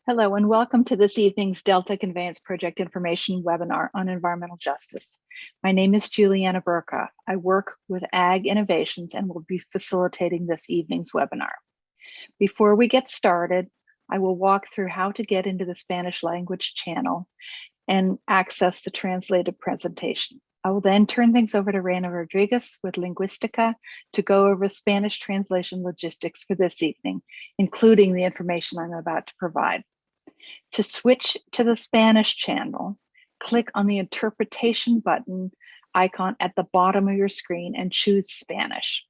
Hello and welcome to this evening's Delta Conveyance Project Information webinar on environmental justice. My name is Juliana Burka. I work with Ag Innovations and will be facilitating this evening's webinar. Before we get started, I will walk through how to get into the Spanish language channel and access the translated presentation. I will then turn things over to Reina Rodriguez with Linguistica to go over Spanish translation logistics for this evening, including the information I'm about to provide. To switch to the Spanish channel, click on the interpretation button icon at the bottom of your screen and choose Spanish.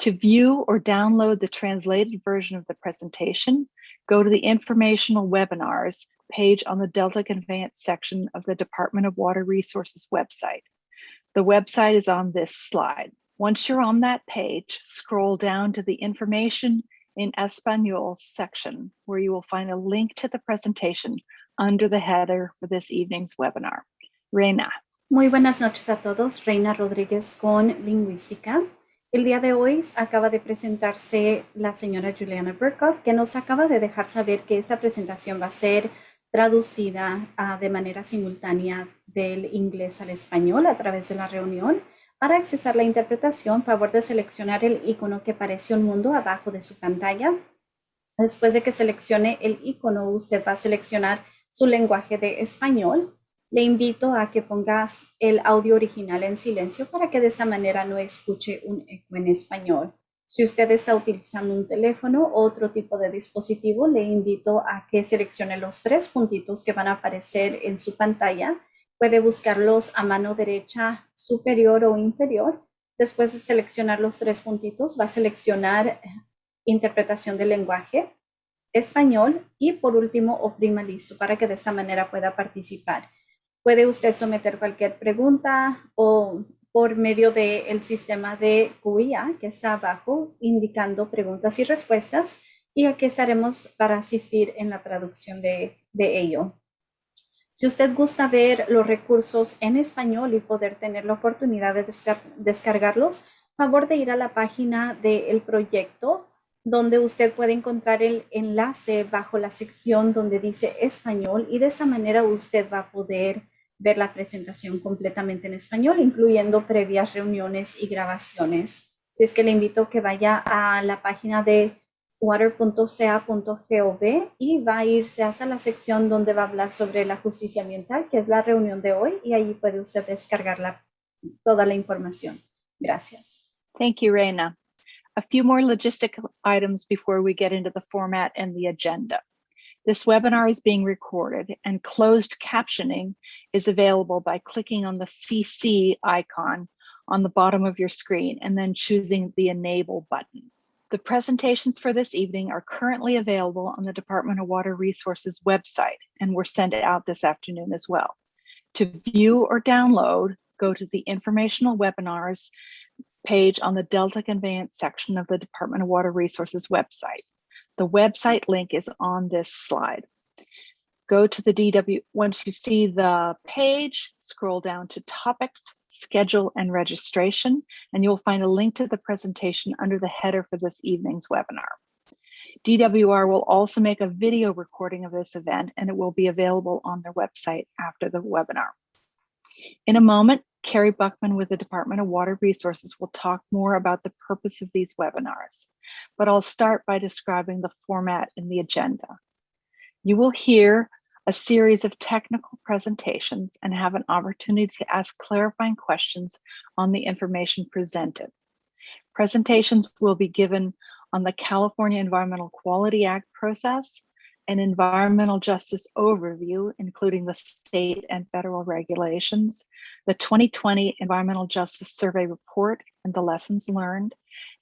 To view or download the translated version of the presentation, go to the informational webinars page on the Delta Conveyance section of the Department of Water Resources website. The website is on this slide. Once you're on that page, scroll down to the information in Espanol section, where you will find a link to the presentation under the header for this evening's webinar. Reina. Muy buenas noches a todos. Reina Rodríguez con Lingüística. El día de hoy acaba de presentarse la señora Juliana Burkhoff, que nos acaba de dejar saber que esta presentación va a ser traducida de manera simultánea del inglés al español a través de la reunión. Para accesar la interpretación, favor de seleccionar el icono que parece un mundo abajo de su pantalla. Después de que seleccione el icono, usted va a seleccionar su lenguaje de español. Le invito a que pongas el audio original en silencio para que de esta manera no escuche un eco en español. Si usted está utilizando un teléfono o otro tipo de dispositivo, le invito a que seleccione los tres puntitos que van a aparecer en su pantalla. Puede buscarlos a mano derecha, superior o inferior. Después de seleccionar los tres puntitos, va a seleccionar interpretación del lenguaje, español y por último oprima listo para que de esta manera pueda participar. Puede usted someter cualquier pregunta o por medio del sistema de QIA que está abajo indicando preguntas y respuestas, y aquí estaremos para asistir en la traducción de ello. Si usted gusta ver los recursos en español y poder tener la oportunidad de descargarlos, favor de ir a la página del proyecto, donde usted puede encontrar el enlace bajo la sección donde dice español, y de esta manera usted va a poder ver la presentación completamente en español, incluyendo previas reuniones y grabaciones. Así es que le invito a que vaya a la página de water.ca.gov y va a irse hasta la sección donde va a hablar sobre la justicia ambiental, que es la reunión de hoy, y allí puede usted descargar toda la información. Gracias. Thank you, Reina. A few more logistical items before we get into the format and the agenda. This webinar is being recorded, and closed captioning is available by clicking on the CC icon on the bottom of your screen and then choosing the Enable button. The presentations for this evening are currently available on the Department of Water Resources website and were sent out this afternoon as well. To view or download, go to the informational webinars page on the Delta Conveyance section of the Department of Water Resources website. The website link is on this slide. Go to the DW, once you see the page, scroll down to Topics, Schedule, and Registration, and you'll find a link to the presentation under the header for this evening's webinar. DWR will also make a video recording of this event, and it will be available on their website after the webinar. In a moment, Carrie Buckman with the Department of Water Resources will talk more about the purpose of these webinars, but I'll start by describing the format and the agenda. You will hear a series of technical presentations and have an opportunity to ask clarifying questions on the information presented. Presentations will be given on the California Environmental Quality Act process, an environmental justice overview, including the state and federal regulations, the 2020 Environmental Justice Survey report and the lessons learned,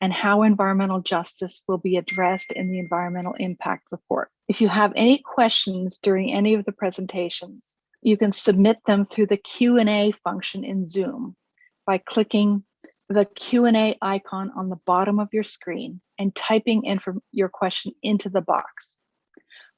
and how environmental justice will be addressed in the environmental impact report. If you have any questions during any of the presentations, you can submit them through the Q&A function in Zoom by clicking the Q&A icon on the bottom of your screen and typing in your question into the box.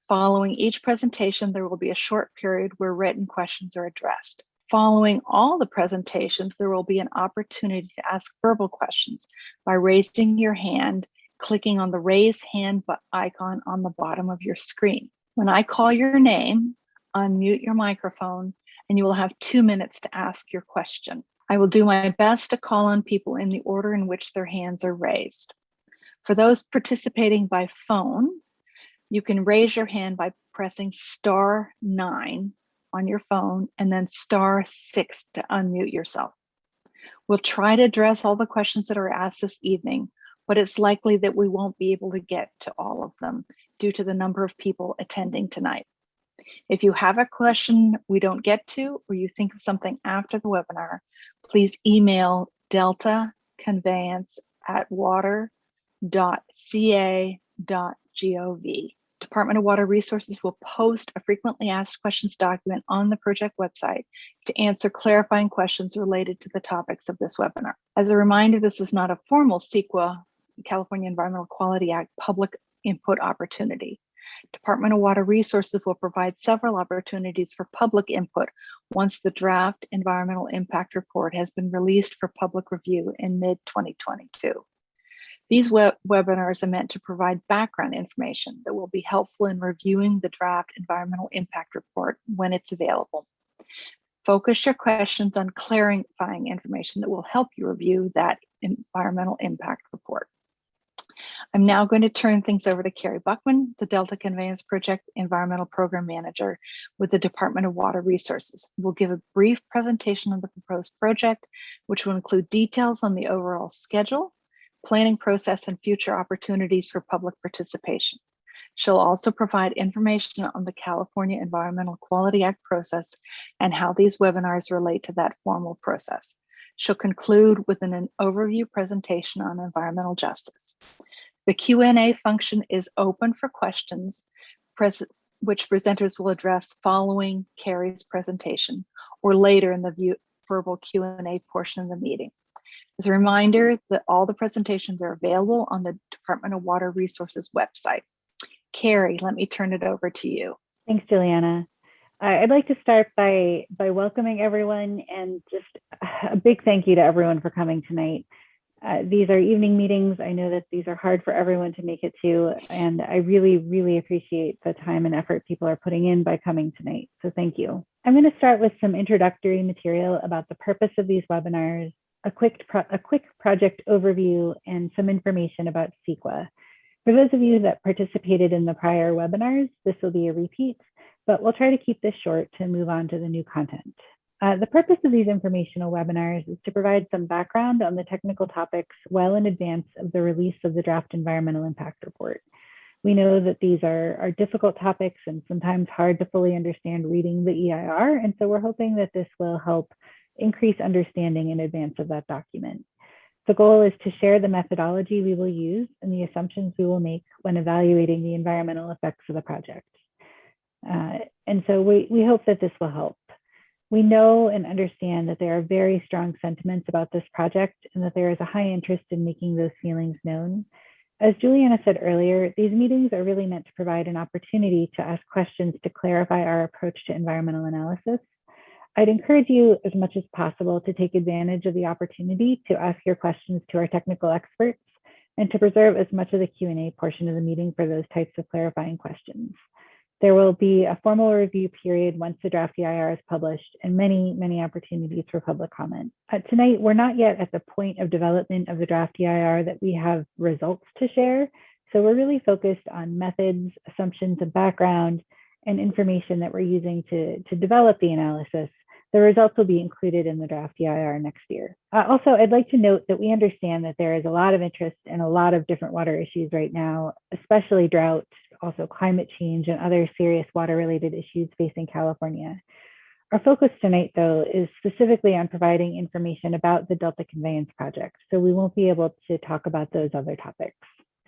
Following each presentation, there will be a short period where written questions are addressed. Following all the presentations, there will be an opportunity to ask verbal questions by raising your hand, clicking on the raise hand icon on the bottom of your screen. When I call your name, unmute your microphone, and you will have 2 minutes to ask your question. I will do my best to call on people in the order in which their hands are raised. For those participating by phone, you can raise your hand by pressing *9 on your phone and then *6 to unmute yourself. We'll try to address all the questions that are asked this evening, but it's likely that we won't be able to get to all of them due to the number of people attending tonight. If you have a question we don't get to, or you think of something after the webinar, please email delta-conveyance@water.ca.gov. Department of Water Resources will post a frequently asked questions document on the project website to answer clarifying questions related to the topics of this webinar. As a reminder, this is not a formal CEQA, California Environmental Quality Act, public input opportunity. Department of Water Resources will provide several opportunities for public input once the draft environmental impact report has been released for public review in mid-2022. These webinars are meant to provide background information that will be helpful in reviewing the draft environmental impact report when it's available. Focus your questions on clarifying information that will help you review that environmental impact report. I'm now going to turn things over to Carrie Buckman, the Delta Conveyance Project Environmental Program Manager with the Department of Water Resources. We'll give a brief presentation of the proposed project, which will include details on the overall schedule, planning process, and future opportunities for public participation. She'll also provide information on the California Environmental Quality Act process and how these webinars relate to that formal process. She'll conclude with an overview presentation on environmental justice. The Q&A function is open for questions, which presenters will address following Carrie's presentation or later in the verbal Q&A portion of the meeting. As a reminder that all the presentations are available on the Department of Water Resources website. Carrie, let me turn it over to you. Thanks, Juliana. I'd like to start by welcoming everyone and just a big thank you to everyone for coming tonight. These are evening meetings. I know that these are hard for everyone to make it to, and I really, really appreciate the time and effort people are putting in by coming tonight. So thank you. I'm going to start with some introductory material about the purpose of these webinars, a quick project overview, and some information about CEQA. For those of you that participated in the prior webinars, this will be a repeat, but we'll try to keep this short to move on to the new content. The purpose of these informational webinars is to provide some background on the technical topics well in advance of the release of the draft environmental impact report. We know that these are difficult topics and sometimes hard to fully understand reading the EIR, and so we're hoping that this will help increase understanding in advance of that document. The goal is to share the methodology we will use and the assumptions we will make when evaluating the environmental effects of the project. And so we hope that this will help. We know and understand that there are very strong sentiments about this project and that there is a high interest in making those feelings known. As Juliana said earlier, these meetings are really meant to provide an opportunity to ask questions to clarify our approach to environmental analysis. I'd encourage you as much as possible to take advantage of the opportunity to ask your questions to our technical experts and to preserve as much of the Q&A portion of the meeting for those types of clarifying questions. There will be a formal review period once the draft EIR is published and many, many opportunities for public comment. Tonight, we're not yet at the point of development of the draft EIR that we have results to share. So we're really focused on methods, assumptions, and background and information that we're using to develop the analysis. The results will be included in the draft EIR next year. Also, I'd like to note that we understand that there is a lot of interest in a lot of different water issues right now, especially drought, also climate change, and other serious water-related issues facing California. Our focus tonight, though, is specifically on providing information about the Delta Conveyance Project, so we won't be able to talk about those other topics.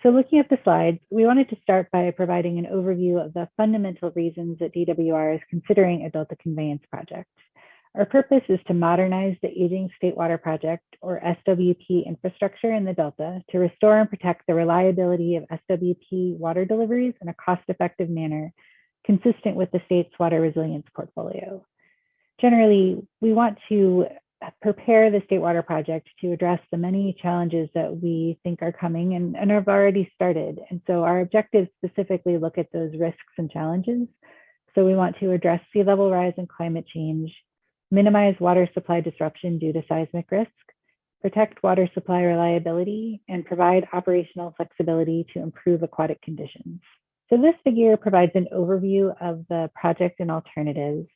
So looking at the slides, we wanted to start by providing an overview of the fundamental reasons that DWR is considering a Delta Conveyance Project. Our purpose is to modernize the aging State Water Project, or SWP, infrastructure in the Delta to restore and protect the reliability of SWP water deliveries in a cost-effective manner consistent with the state's water resilience portfolio. Generally, we want to prepare the State Water Project to address the many challenges that we think are coming and have already started. And so our objectives specifically look at those risks and challenges. So we want to address sea level rise and climate change, minimize water supply disruption due to seismic risk, protect water supply reliability, and provide operational flexibility to improve aquatic conditions. So this figure provides an overview of the project and alternatives.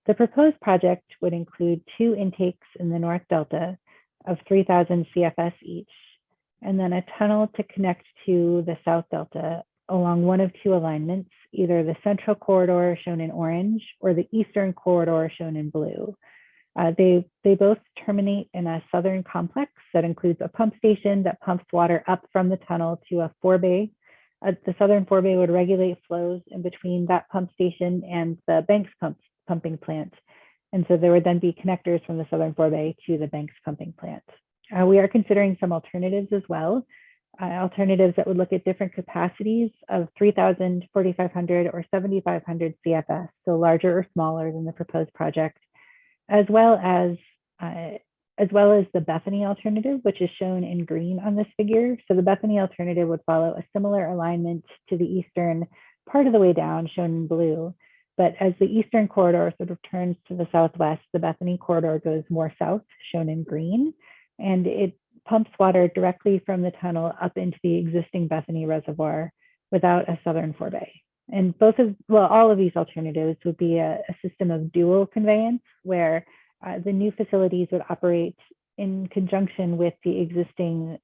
The proposed project would include 2 intakes in the North Delta of 3,000 CFS each, and then a tunnel to connect to the South Delta along one of 2 alignments, either the central corridor shown in orange or the eastern corridor shown in blue. They both terminate in a southern complex that includes a pump station that pumps water up from the tunnel to a forebay. The southern forebay would regulate flows in between that pump station and the Banks pumping plant. And so there would then be connectors from the southern forebay to the Banks pumping plant. We are considering some alternatives as well, alternatives that would look at different capacities of 3,000, 4,500, or 7,500 CFS, so larger or smaller than the proposed project, as well as the Bethany alternative, which is shown in green on this figure. So the Bethany alternative would follow a similar alignment to the eastern part of the way down, shown in blue. But as the eastern corridor sort of turns to the southwest, the Bethany corridor goes more south, shown in green, and it pumps water directly from the tunnel up into the existing Bethany reservoir without a southern forebay. And all of these alternatives would be a system of dual conveyance, where the new facilities would operate in conjunction with the existing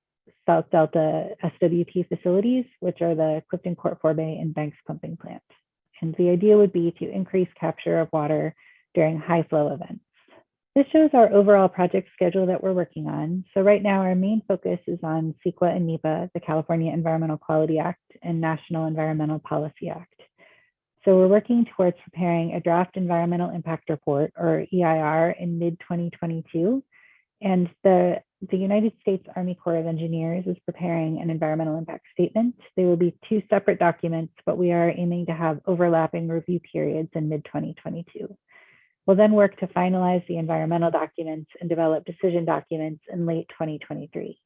South Delta SWP facilities, which are the Clifton Court Forebay and Banks pumping plant. And the idea would be to increase capture of water during high flow events. This shows our overall project schedule that we're working on. So right now, our main focus is on CEQA and NEPA, the California Environmental Quality Act, and National Environmental Policy Act. So we're working towards preparing a draft environmental impact report, or EIR, in mid-2022. And the United States Army Corps of Engineers is preparing an environmental impact statement. They will be 2 separate documents, but we are aiming to have overlapping review periods in mid-2022. We'll then work to finalize the environmental documents and develop decision documents in late 2023.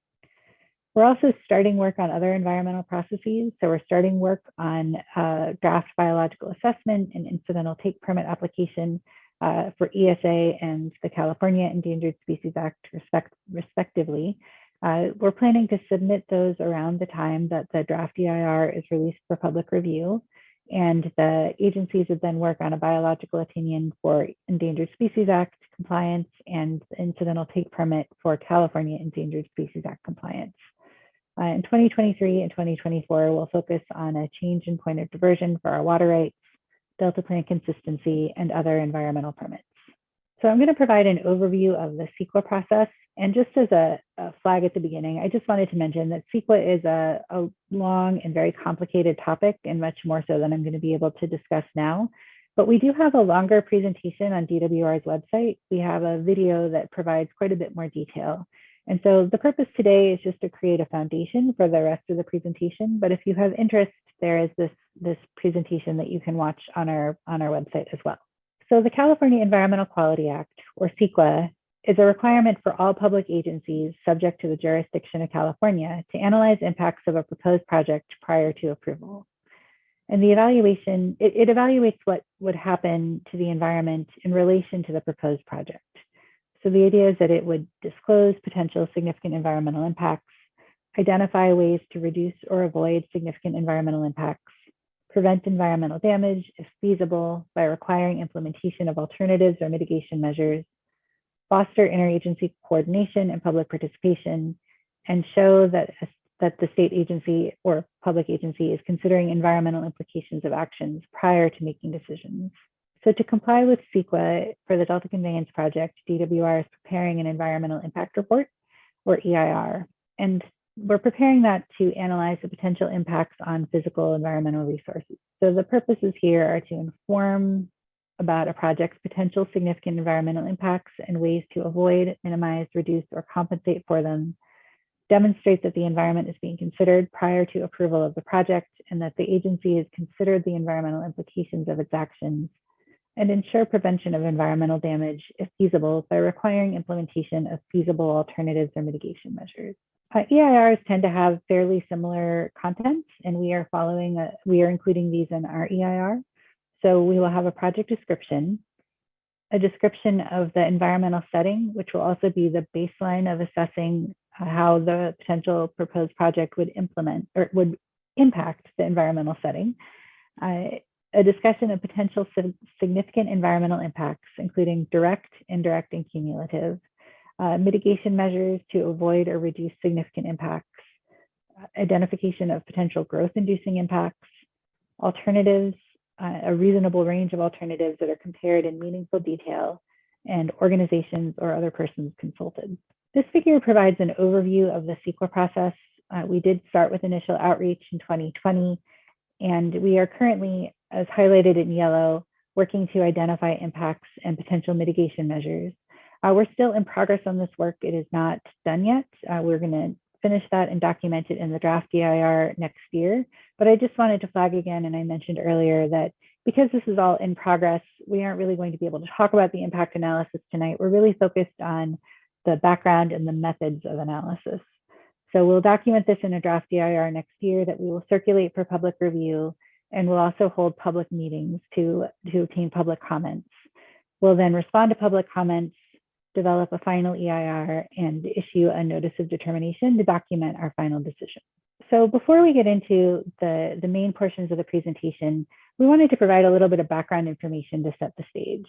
We're also starting work on other environmental processes. So we're starting work on draft biological assessment and incidental take permit application for ESA and the California Endangered Species Act, respectively. We're planning to submit those around the time that the draft EIR is released for public review. And the agencies would then work on a biological opinion for Endangered Species Act compliance and incidental take permit for California Endangered Species Act compliance. In 2023 and 2024, we'll focus on a change in point of diversion for our water rights, Delta plan consistency, and other environmental permits. So I'm going to provide an overview of the CEQA process. And just as a flag at the beginning, I just wanted to mention that CEQA is a long and very complicated topic, and much more so than I'm going to be able to discuss now. But we do have a longer presentation on DWR's website. We have a video that provides quite a bit more detail. And so the purpose today is just to create a foundation for the rest of the presentation. But if you have interest, there is this presentation that you can watch on our website as well. So the California Environmental Quality Act, or CEQA, is a requirement for all public agencies subject to the jurisdiction of California to analyze impacts of a proposed project prior to approval. And the evaluation, it evaluates what would happen to the environment in relation to the proposed project. So the idea is that it would disclose potential significant environmental impacts, identify ways to reduce or avoid significant environmental impacts, prevent environmental damage if feasible by requiring implementation of alternatives or mitigation measures, foster interagency coordination and public participation, and show that the state agency or public agency is considering environmental implications of actions prior to making decisions. So to comply with CEQA for the Delta Conveyance Project, DWR is preparing an environmental impact report, or EIR. And we're preparing that to analyze the potential impacts on physical environmental resources. So the purposes here are to inform about a project's potential significant environmental impacts and ways to avoid, minimize, reduce, or compensate for them, demonstrate that the environment is being considered prior to approval of the project, and that the agency has considered the environmental implications of its actions, and ensure prevention of environmental damage if feasible by requiring implementation of feasible alternatives or mitigation measures. EIRs tend to have fairly similar contents, and we are including these in our EIR. So we will have a project description, a description of the environmental setting, which will also be the baseline of assessing how the potential proposed project would impact the environmental setting. A discussion of potential significant environmental impacts, including direct, indirect, and cumulative, mitigation measures to avoid or reduce significant impacts, identification of potential growth-inducing impacts, alternatives, a reasonable range of alternatives that are compared in meaningful detail, and organizations or other persons consulted. This figure provides an overview of the CEQA process. We did start with initial outreach in 2020, and we are currently, as highlighted in yellow, working to identify impacts and potential mitigation measures. We're still in progress on this work. It is not done yet. We're going to finish that and document it in the draft EIR next year. But I just wanted to flag again, and I mentioned earlier that because this is all in progress, we aren't really going to be able to talk about the impact analysis tonight. We're really focused on the background and the methods of analysis. So we'll document this in a draft EIR next year that we will circulate for public review, and we'll also hold public meetings to obtain public comments. We'll then respond to public comments, develop a final EIR, and issue a notice of determination to document our final decision. So before we get into the main portions of the presentation, we wanted to provide a little bit of background information to set the stage.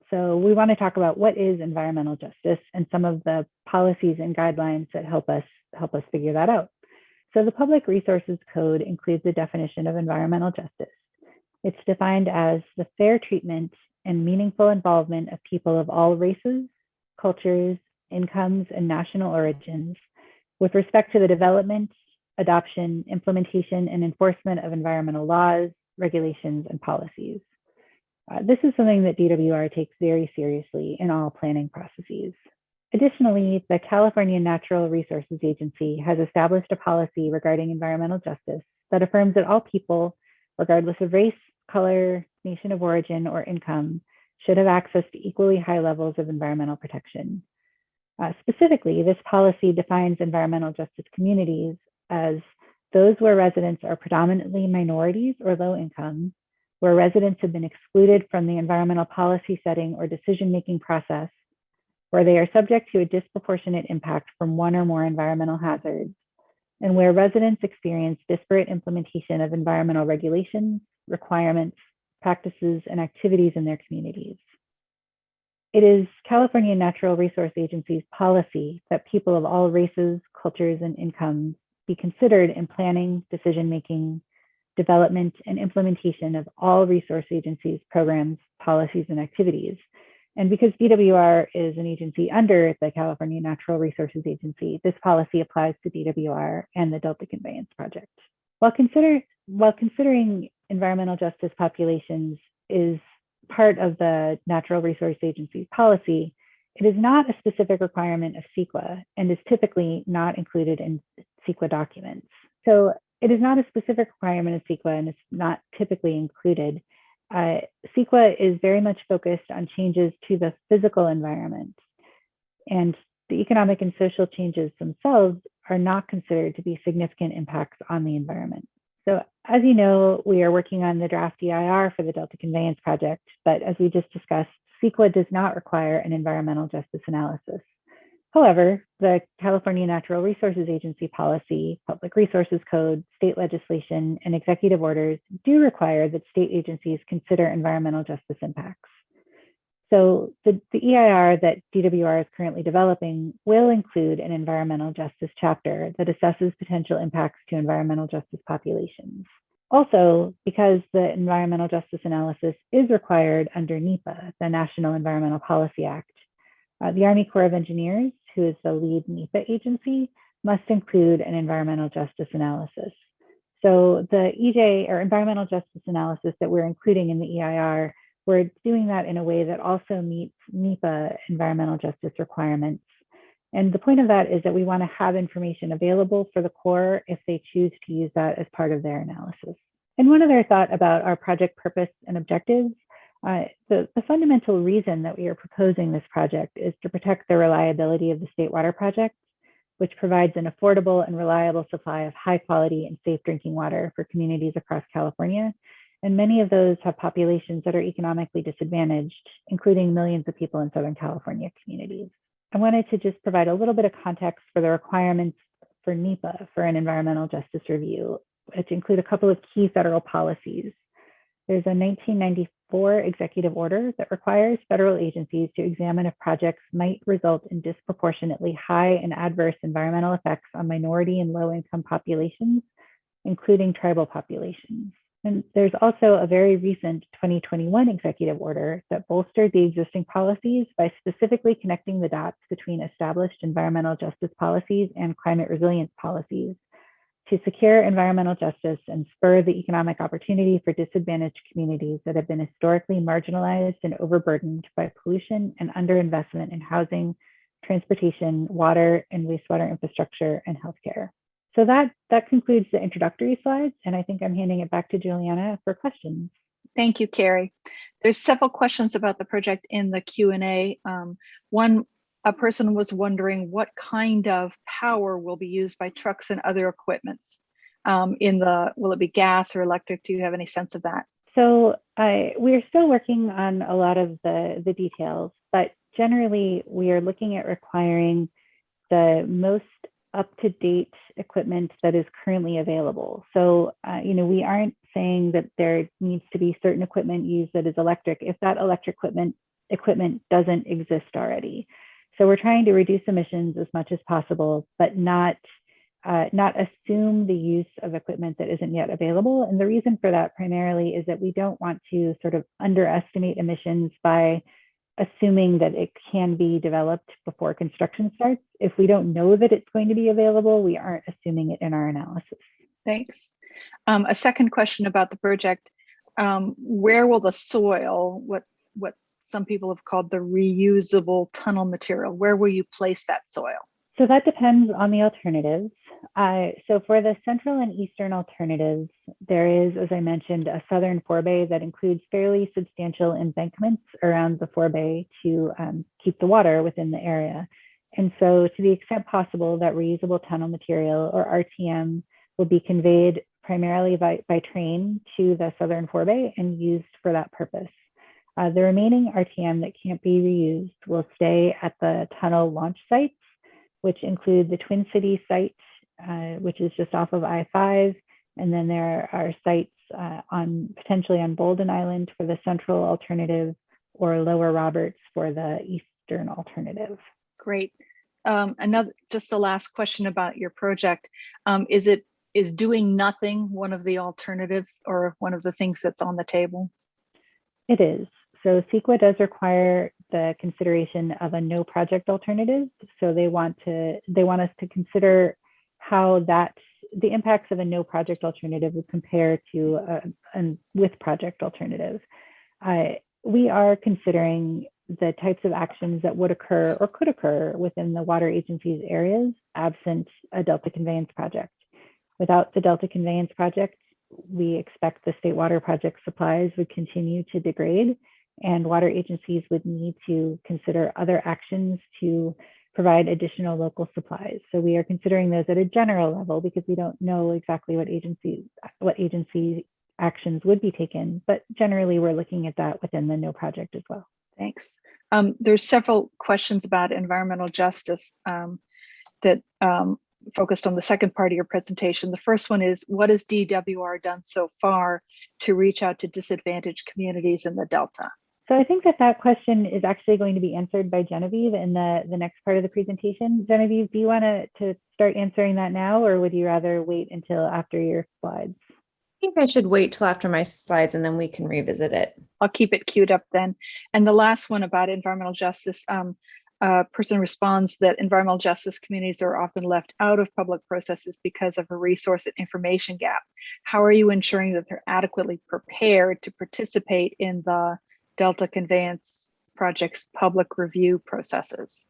So we want to talk about what is environmental justice and some of the policies and guidelines that help us figure that out. So the Public Resources Code includes the definition of environmental justice. It's defined as the fair treatment and meaningful involvement of people of all races, cultures, incomes, and national origins with respect to the development, adoption, implementation, and enforcement of environmental laws, regulations, and policies. This is something that DWR takes very seriously in all planning processes. Additionally, the California Natural Resources Agency has established a policy regarding environmental justice that affirms that all people, regardless of race, color, nation of origin, or income, should have access to equally high levels of environmental protection. Specifically, this policy defines environmental justice communities as those where residents are predominantly minorities or low income, where residents have been excluded from the environmental policy setting or decision-making process, where they are subject to a disproportionate impact from one or more environmental hazards, and where residents experience disparate implementation of environmental regulations, requirements, practices, and activities in their communities. It is California Natural Resource Agency's policy that people of all races, cultures, and incomes be considered in planning, decision-making, development, and implementation of all resource agencies, programs, policies, and activities. And because DWR is an agency under the California Natural Resources Agency, this policy applies to DWR and the Delta Conveyance Project. While considering environmental justice populations is part of the Natural Resource Agency's policy, it is not a specific requirement of CEQA and is typically not included in CEQA documents. So it is not a specific requirement of CEQA and it's not typically included. CEQA is very much focused on changes to the physical environment, and the economic and social changes themselves are not considered to be significant impacts on the environment. So as you know, we are working on the draft EIR for the Delta Conveyance Project, but as we just discussed, CEQA does not require an environmental justice analysis. However, the California Natural Resources Agency policy, Public Resources Code, state legislation, and executive orders do require that state agencies consider environmental justice impacts. So the EIR that DWR is currently developing will include an environmental justice chapter that assesses potential impacts to environmental justice populations. Also, because the environmental justice analysis is required under NEPA, the National Environmental Policy Act, the Army Corps of Engineers, who is the lead NEPA agency, must include an environmental justice analysis. So the EJ, or environmental justice analysis that we're including in the EIR, we're doing that in a way that also meets NEPA environmental justice requirements. And the point of that is that we want to have information available for the Corps if they choose to use that as part of their analysis. And one other thought about our project purpose and objectives, The fundamental reason that we are proposing this project is to protect the reliability of the State Water Project, which provides an affordable and reliable supply of high quality and safe drinking water for communities across California. And many of those have populations that are economically disadvantaged, including millions of people in Southern California communities. I wanted to just provide a little bit of context for the requirements for NEPA, for an environmental justice review, which include a couple of key federal policies. There's a 1994 executive order that requires federal agencies to examine if projects might result in disproportionately high and adverse environmental effects on minority and low-income populations, including tribal populations. And there's also a very recent 2021 executive order that bolstered the existing policies by specifically connecting the dots between established environmental justice policies and climate resilience policies to secure environmental justice and spur the economic opportunity for disadvantaged communities that have been historically marginalized and overburdened by pollution and underinvestment in housing, transportation, water and wastewater infrastructure, and healthcare. So that concludes the introductory slides, and I think I'm handing it back to Juliana for questions. Thank you, Carrie. There's several questions about the project in the Q&A. A person was wondering what kind of power will be used by trucks and other equipments will it be gas or electric? Do you have any sense of that? So we're still working on a lot of the details, but generally we are looking at requiring the most up-to-date equipment that is currently available. So, we aren't saying that there needs to be certain equipment used that is electric if that electric equipment doesn't exist already. So we're trying to reduce emissions as much as possible, but not assume the use of equipment that isn't yet available. And the reason for that primarily is that we don't want to sort of underestimate emissions by assuming that it can be developed before construction starts. If we don't know that it's going to be available, we aren't assuming it in our analysis. Thanks. A second question about the project. Where will the soil, what some people have called the reusable tunnel material, where will you place that soil? So that depends on the alternatives. So for the central and eastern alternatives, there is, as I mentioned, a southern forebay that includes fairly substantial embankments around the forebay to keep the water within the area. And so to the extent possible, that reusable tunnel material, or RTM, will be conveyed primarily by train to the southern forebay and used for that purpose. The remaining RTM that can't be reused will stay at the tunnel launch sites, which include the Twin Cities site, which is just off of I-5. And then there are sites potentially on Bolden Island for the central alternative, or Lower Roberts for the eastern alternative. Great. Just the last question about your project. Is doing nothing one of the alternatives or one of the things that's on the table? It is. So CEQA does require the consideration of a no project alternative. So they want us to consider how the impacts of a no project alternative would compare to a with project alternative. We are considering the types of actions that would occur or could occur within the water agency's areas absent a Delta Conveyance Project. Without the Delta Conveyance Project, we expect the State Water Project supplies would continue to degrade, and water agencies would need to consider other actions to provide additional local supplies. So we are considering those at a general level because we don't know exactly what agency actions would be taken, but generally we're looking at that within the no project as well. Thanks. There's several questions about environmental justice that focused on the second part of your presentation. The first one is, what has DWR done so far to reach out to disadvantaged communities in the Delta? So I think that question is actually going to be answered by Genevieve in the next part of the presentation. Genevieve, do you want to start answering that now, or would you rather wait until after your slides? I think I should wait till after my slides and then we can revisit it. I'll keep it queued up then. And the last one about environmental justice, a person responds that environmental justice communities are often left out of public processes because of a resource and information gap. How are you ensuring that they're adequately prepared to participate in the Delta Conveyance Project's public review processes?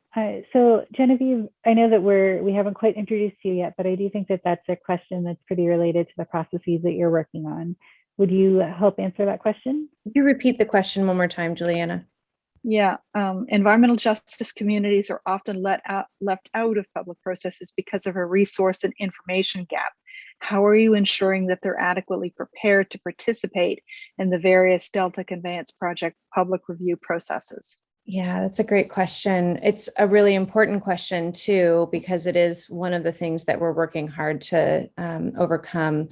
So Genevieve, I know that we haven't quite introduced you yet, but I do think that that's a question that's pretty related to the processes that you're working on. Would you help answer that question? Could you repeat the question one more time, Juliana? Yeah, environmental justice communities are often left out of public processes because of a resource and information gap. How are you ensuring that they're adequately prepared to participate in the various Delta Conveyance Project public review processes? Yeah, that's a great question. It's a really important question too, because it is one of the things that we're working hard to overcome.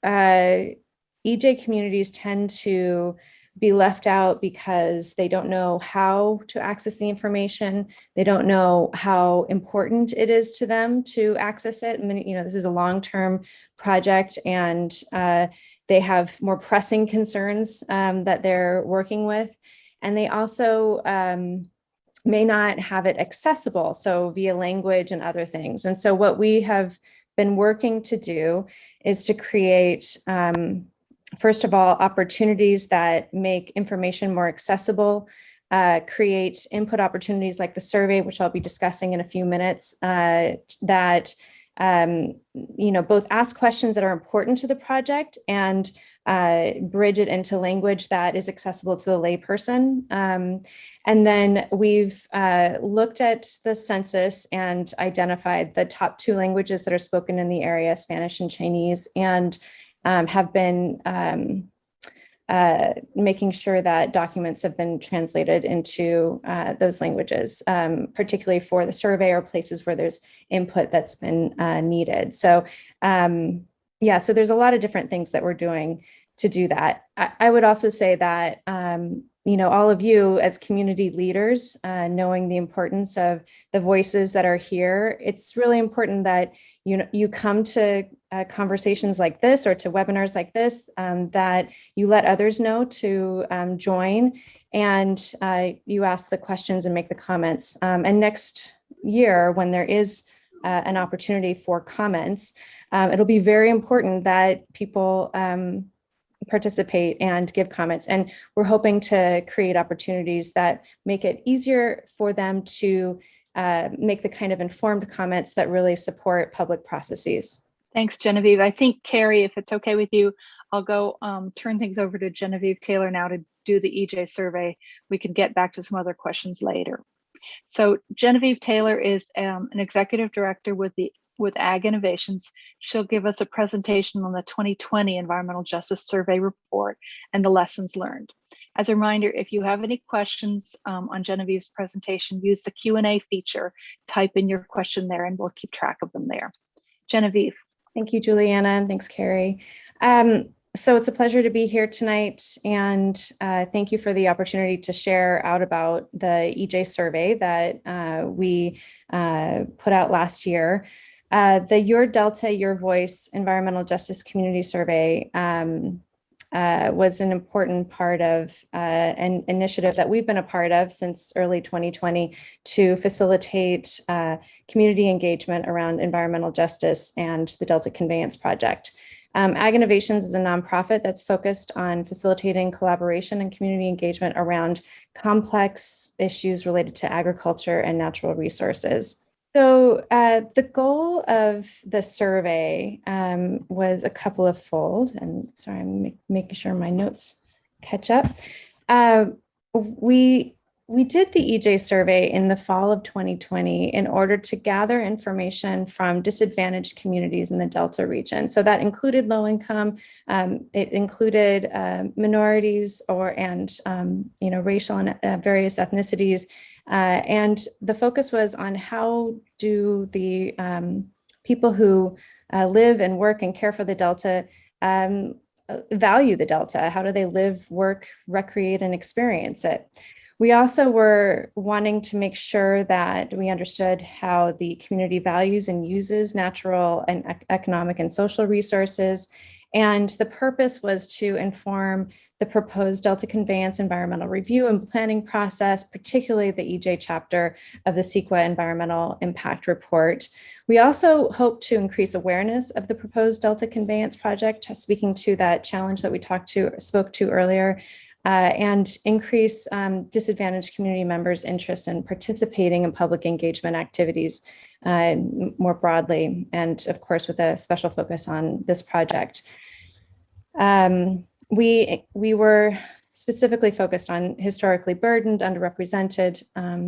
EJ communities tend to be left out because they don't know how to access the information. They don't know how important it is to them to access it. I mean, this is a long-term project, and they have more pressing concerns that they're working with. And they also may not have it accessible, so via language and other things. And so what we have been working to do is to create, first of all, opportunities that make information more accessible, create input opportunities like the survey, which I'll be discussing in a few minutes, that both ask questions that are important to the project and bridge it into language that is accessible to the layperson. And then we've looked at the census and identified the top 2 languages that are spoken in the area, Spanish and Chinese, and have been making sure that documents have been translated into those languages, particularly for the survey or places where there's input that's been needed. So so there's a lot of different things that we're doing to do that. I would also say that, all of you as community leaders, knowing the importance of the voices that are here, it's really important that you come to conversations like this or to webinars like this, that you let others know to join, and you ask the questions and make the comments. And next year, when there is an opportunity for comments, it'll be very important that people participate and give comments. And we're hoping to create opportunities that make it easier for them to make the kind of informed comments that really support public processes. Thanks, Genevieve. I think, Carrie, if it's okay with you, I'll go turn things over to Genevieve Taylor now to do the EJ survey. We can get back to some other questions later. So Genevieve Taylor is an executive director with Ag Innovations. She'll give us a presentation on the 2020 Environmental Justice Survey report and the lessons learned. As a reminder, if you have any questions on Genevieve's presentation, use the Q&A feature, type in your question there, and we'll keep track of them there. Genevieve. Thank you, Juliana, and thanks, Carrie. So it's a pleasure to be here tonight, and thank you for the opportunity to share out about the EJ survey that we put out last year. The Your Delta, Your Voice Environmental Justice Community Survey was an important part of an initiative that we've been a part of since early 2020 to facilitate community engagement around environmental justice and the Delta Conveyance Project. Ag Innovations is a nonprofit that's focused on facilitating collaboration and community engagement around complex issues related to agriculture and natural resources. So the goal of the survey was a couple of fold, and sorry, I'm making sure my notes catch up. We did the EJ survey in the fall of 2020 in order to gather information from disadvantaged communities in the Delta region. So that included low income, it included minorities and racial and various ethnicities. And the focus was on how do the people who live and work and care for the Delta value the Delta? How do they live, work, recreate, and experience it? We also were wanting to make sure that we understood how the community values and uses natural and economic and social resources. And the purpose was to inform the proposed Delta Conveyance environmental review and planning process, particularly the EJ chapter of the CEQA Environmental Impact Report. We also hope to increase awareness of the proposed Delta Conveyance project, speaking to that challenge that we spoke to earlier, and increase disadvantaged community members' interest in participating in public engagement activities more broadly, and of course with a special focus on this project. We were specifically focused on historically burdened, underrepresented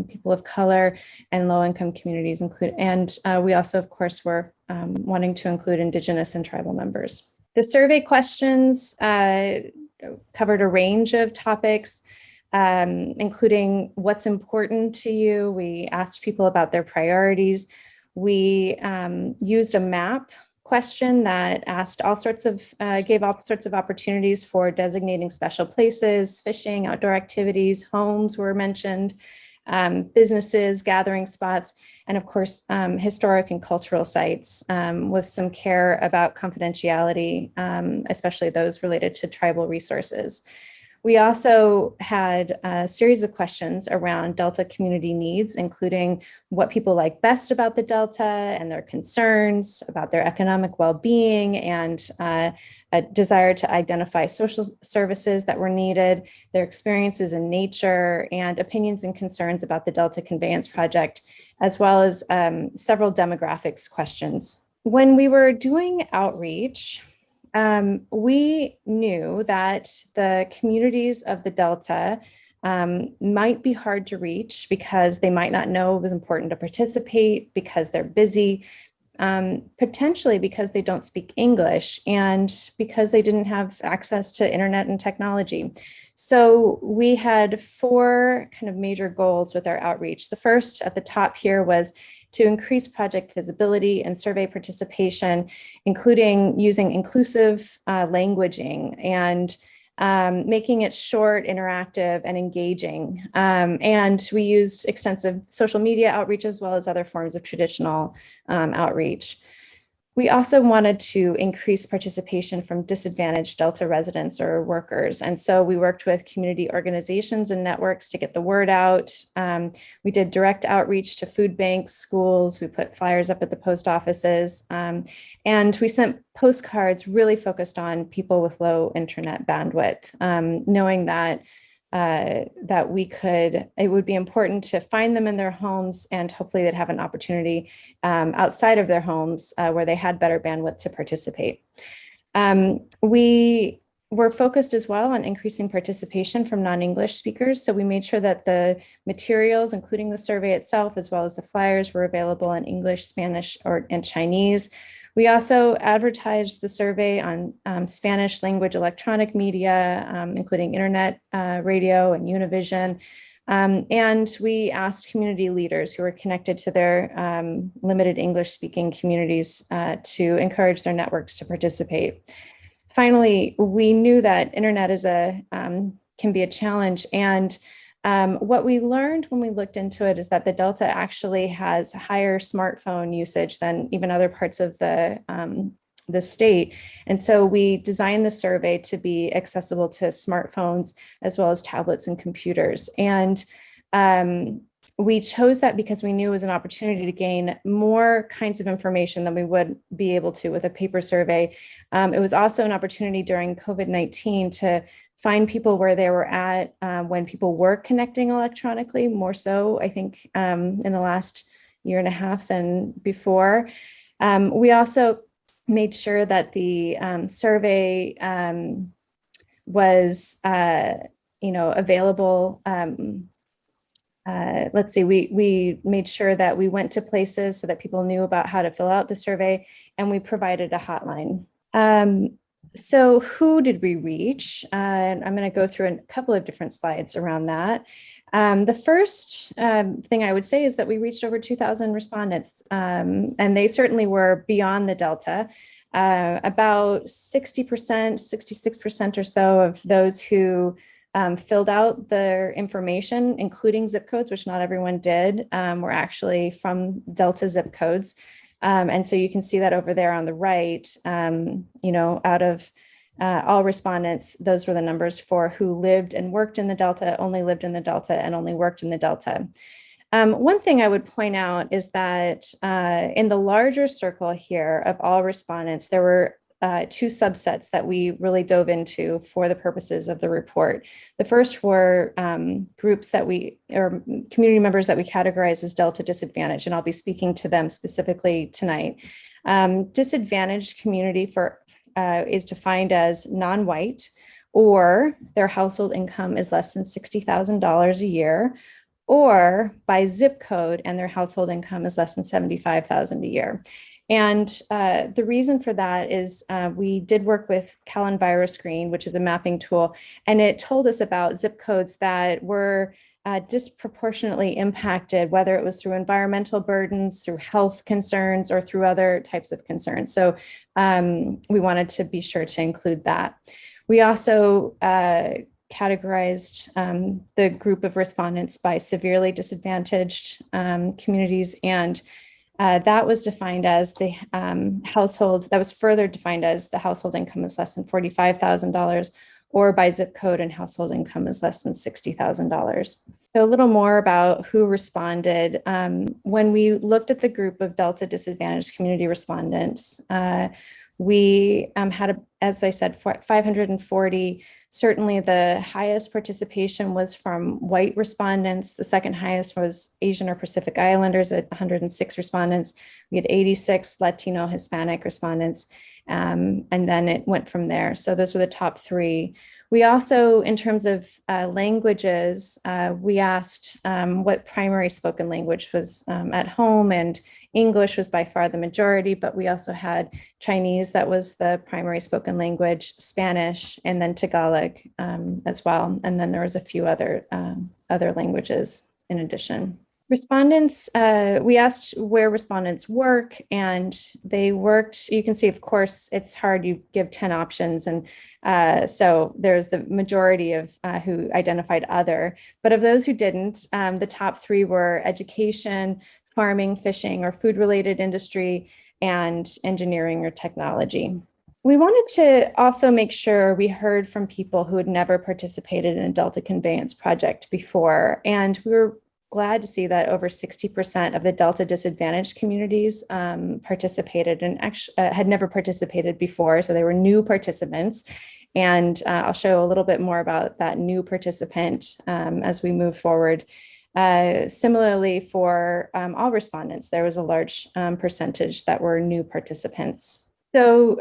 people of color and low-income communities and we also, of course, were wanting to include Indigenous and tribal members. The survey questions covered a range of topics, including what's important to you. We asked people about their priorities. We used a map question that asked gave all sorts of opportunities for designating special places, fishing, outdoor activities, homes were mentioned, businesses, gathering spots, and of course, historic and cultural sites with some care about confidentiality, especially those related to tribal resources. We also had a series of questions around Delta community needs, including what people like best about the Delta and their concerns about their economic well-being and a desire to identify social services that were needed, their experiences in nature, and opinions and concerns about the Delta Conveyance Project, as well as several demographics questions. When we were doing outreach, we knew that the communities of the Delta might be hard to reach because they might not know it was important to participate, because they're busy, potentially because they don't speak English, and because they didn't have access to internet and technology. So we had 4 kind of major goals with our outreach. The first at the top here was to increase project visibility and survey participation, including using inclusive languaging and making it short, interactive, and engaging. And we used extensive social media outreach as well as other forms of traditional outreach. We also wanted to increase participation from disadvantaged Delta residents or workers. And so we worked with community organizations and networks to get the word out. We did direct outreach to food banks, schools. We put flyers up at the post offices. And we sent postcards really focused on people with low internet bandwidth, knowing that it would be important to find them in their homes, and hopefully they'd have an opportunity outside of their homes where they had better bandwidth to participate. We were focused as well on increasing participation from non-English speakers. So we made sure that the materials, including the survey itself, as well as the flyers, were available in English, Spanish, and Chinese. We also advertised the survey on Spanish language electronic media, including internet, radio, and Univision. And we asked community leaders who were connected to their limited English speaking communities to encourage their networks to participate. Finally, we knew that internet can be a challenge, and what we learned when we looked into it is that the Delta actually has higher smartphone usage than even other parts of the state. And so we designed the survey to be accessible to smartphones as well as tablets and computers. And we chose that because we knew it was an opportunity to gain more kinds of information than we would be able to with a paper survey. It was also an opportunity during COVID-19 to find people where they were at when people were connecting electronically, more so, I think, in the last year and a half than before. We also made sure that the survey was, available. Let's see, we made sure that we went to places so that people knew about how to fill out the survey, and we provided a hotline. So who did we reach? And I'm going to go through a couple of different slides around that. The first thing I would say is that we reached over 2,000 respondents, and they certainly were beyond the Delta. About 60%, 66% or so of those who filled out their information, including zip codes, which not everyone did, were actually from Delta zip codes. And so you can see that over there on the right, out of all respondents, those were the numbers for who lived and worked in the Delta, only lived in the Delta, and only worked in the Delta. One thing I would point out is that in the larger circle here of all respondents, there were 2 subsets that we really dove into for the purposes of the report. The first were groups or community members that we categorize as Delta disadvantaged, and I'll be speaking to them specifically tonight. Disadvantaged community, for is defined as non-white, or their household income is less than $60,000 a year, or by zip code and their household income is less than $75,000 a year. And the reason for that is we did work with CalEnviroscreen, which is a mapping tool, and it told us about zip codes that were disproportionately impacted, whether it was through environmental burdens, through health concerns, or through other types of concerns. So we wanted to be sure to include that. We also categorized the group of respondents by severely disadvantaged communities, and that was defined as the household, that was further defined as the household income is less than $45,000, or by zip code and household income is less than $60,000. So a little more about who responded. When we looked at the group of Delta disadvantaged community respondents, we had, as I said, 540. Certainly the highest participation was from white respondents. The second highest was Asian or Pacific Islanders at 106 respondents. We had 86 Latino Hispanic respondents. And then it went from there. So those were the top three. We also, in terms of languages, we asked what primary spoken language was at home, and English was by far the majority, but we also had Chinese, that was the primary spoken language, Spanish, and then Tagalog as well. And then there was a few other languages in addition. Respondents, we asked where respondents work, and they worked, you can see, of course, it's hard, you give 10 options. And so there's the majority of who identified other, but of those who didn't, the top three were education, farming, fishing, or food-related industry, and engineering or technology. We wanted to also make sure we heard from people who had never participated in a Delta conveyance project before, and we were glad to see that over 60% of the Delta disadvantaged communities participated and actually had never participated before. So they were new participants. And I'll show a little bit more about that new participant as we move forward. Similarly, for all respondents, there was a large percentage that were new participants. So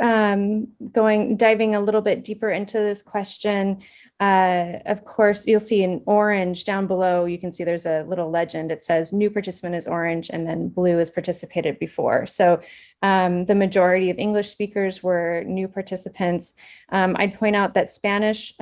diving a little bit deeper into this question, of course, you'll see in orange down below, you can see there's a little legend. It says new participant is orange, and then blue is participated before. So the majority of English speakers were new participants. I'd point out that Spanish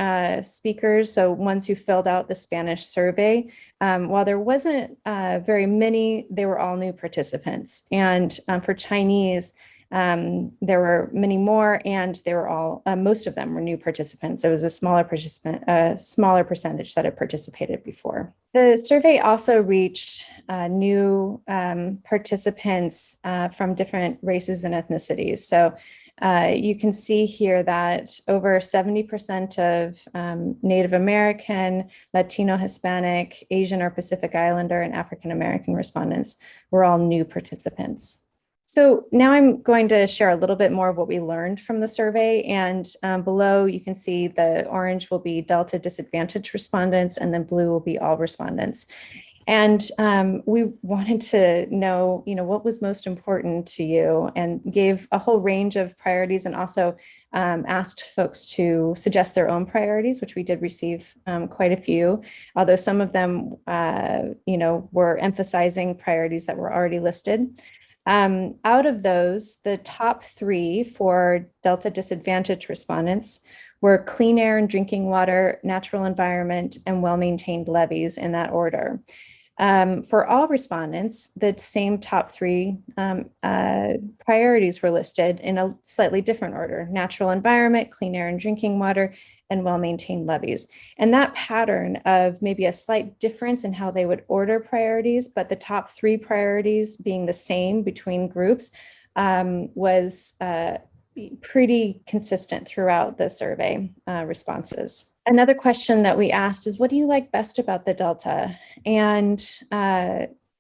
speakers, so ones who filled out the Spanish survey, while there wasn't very many, they were all new participants. And for Chinese, there were many more, and they were all, most of them were new participants. It was a smaller percentage that had participated before. The survey also reached new participants from different races and ethnicities. So you can see here that over 70% of Native American, Latino, Hispanic, Asian or Pacific Islander, and African American respondents were all new participants. So now I'm going to share a little bit more of what we learned from the survey, and below you can see the orange will be Delta disadvantaged respondents, and then blue will be all respondents. And we wanted to know, what was most important to you, and gave a whole range of priorities, and also asked folks to suggest their own priorities, which we did receive quite a few, although some of them, were emphasizing priorities that were already listed. Out of those, the top three for Delta disadvantaged respondents were clean air and drinking water, natural environment, and well-maintained levees, in that order. For all respondents, the same top three priorities were listed in a slightly different order: natural environment, clean air and drinking water, and well-maintained levees. And that pattern of maybe a slight difference in how they would order priorities, but the top three priorities being the same between groups, was pretty consistent throughout the survey responses. Another question that we asked is, what do you like best about the Delta? And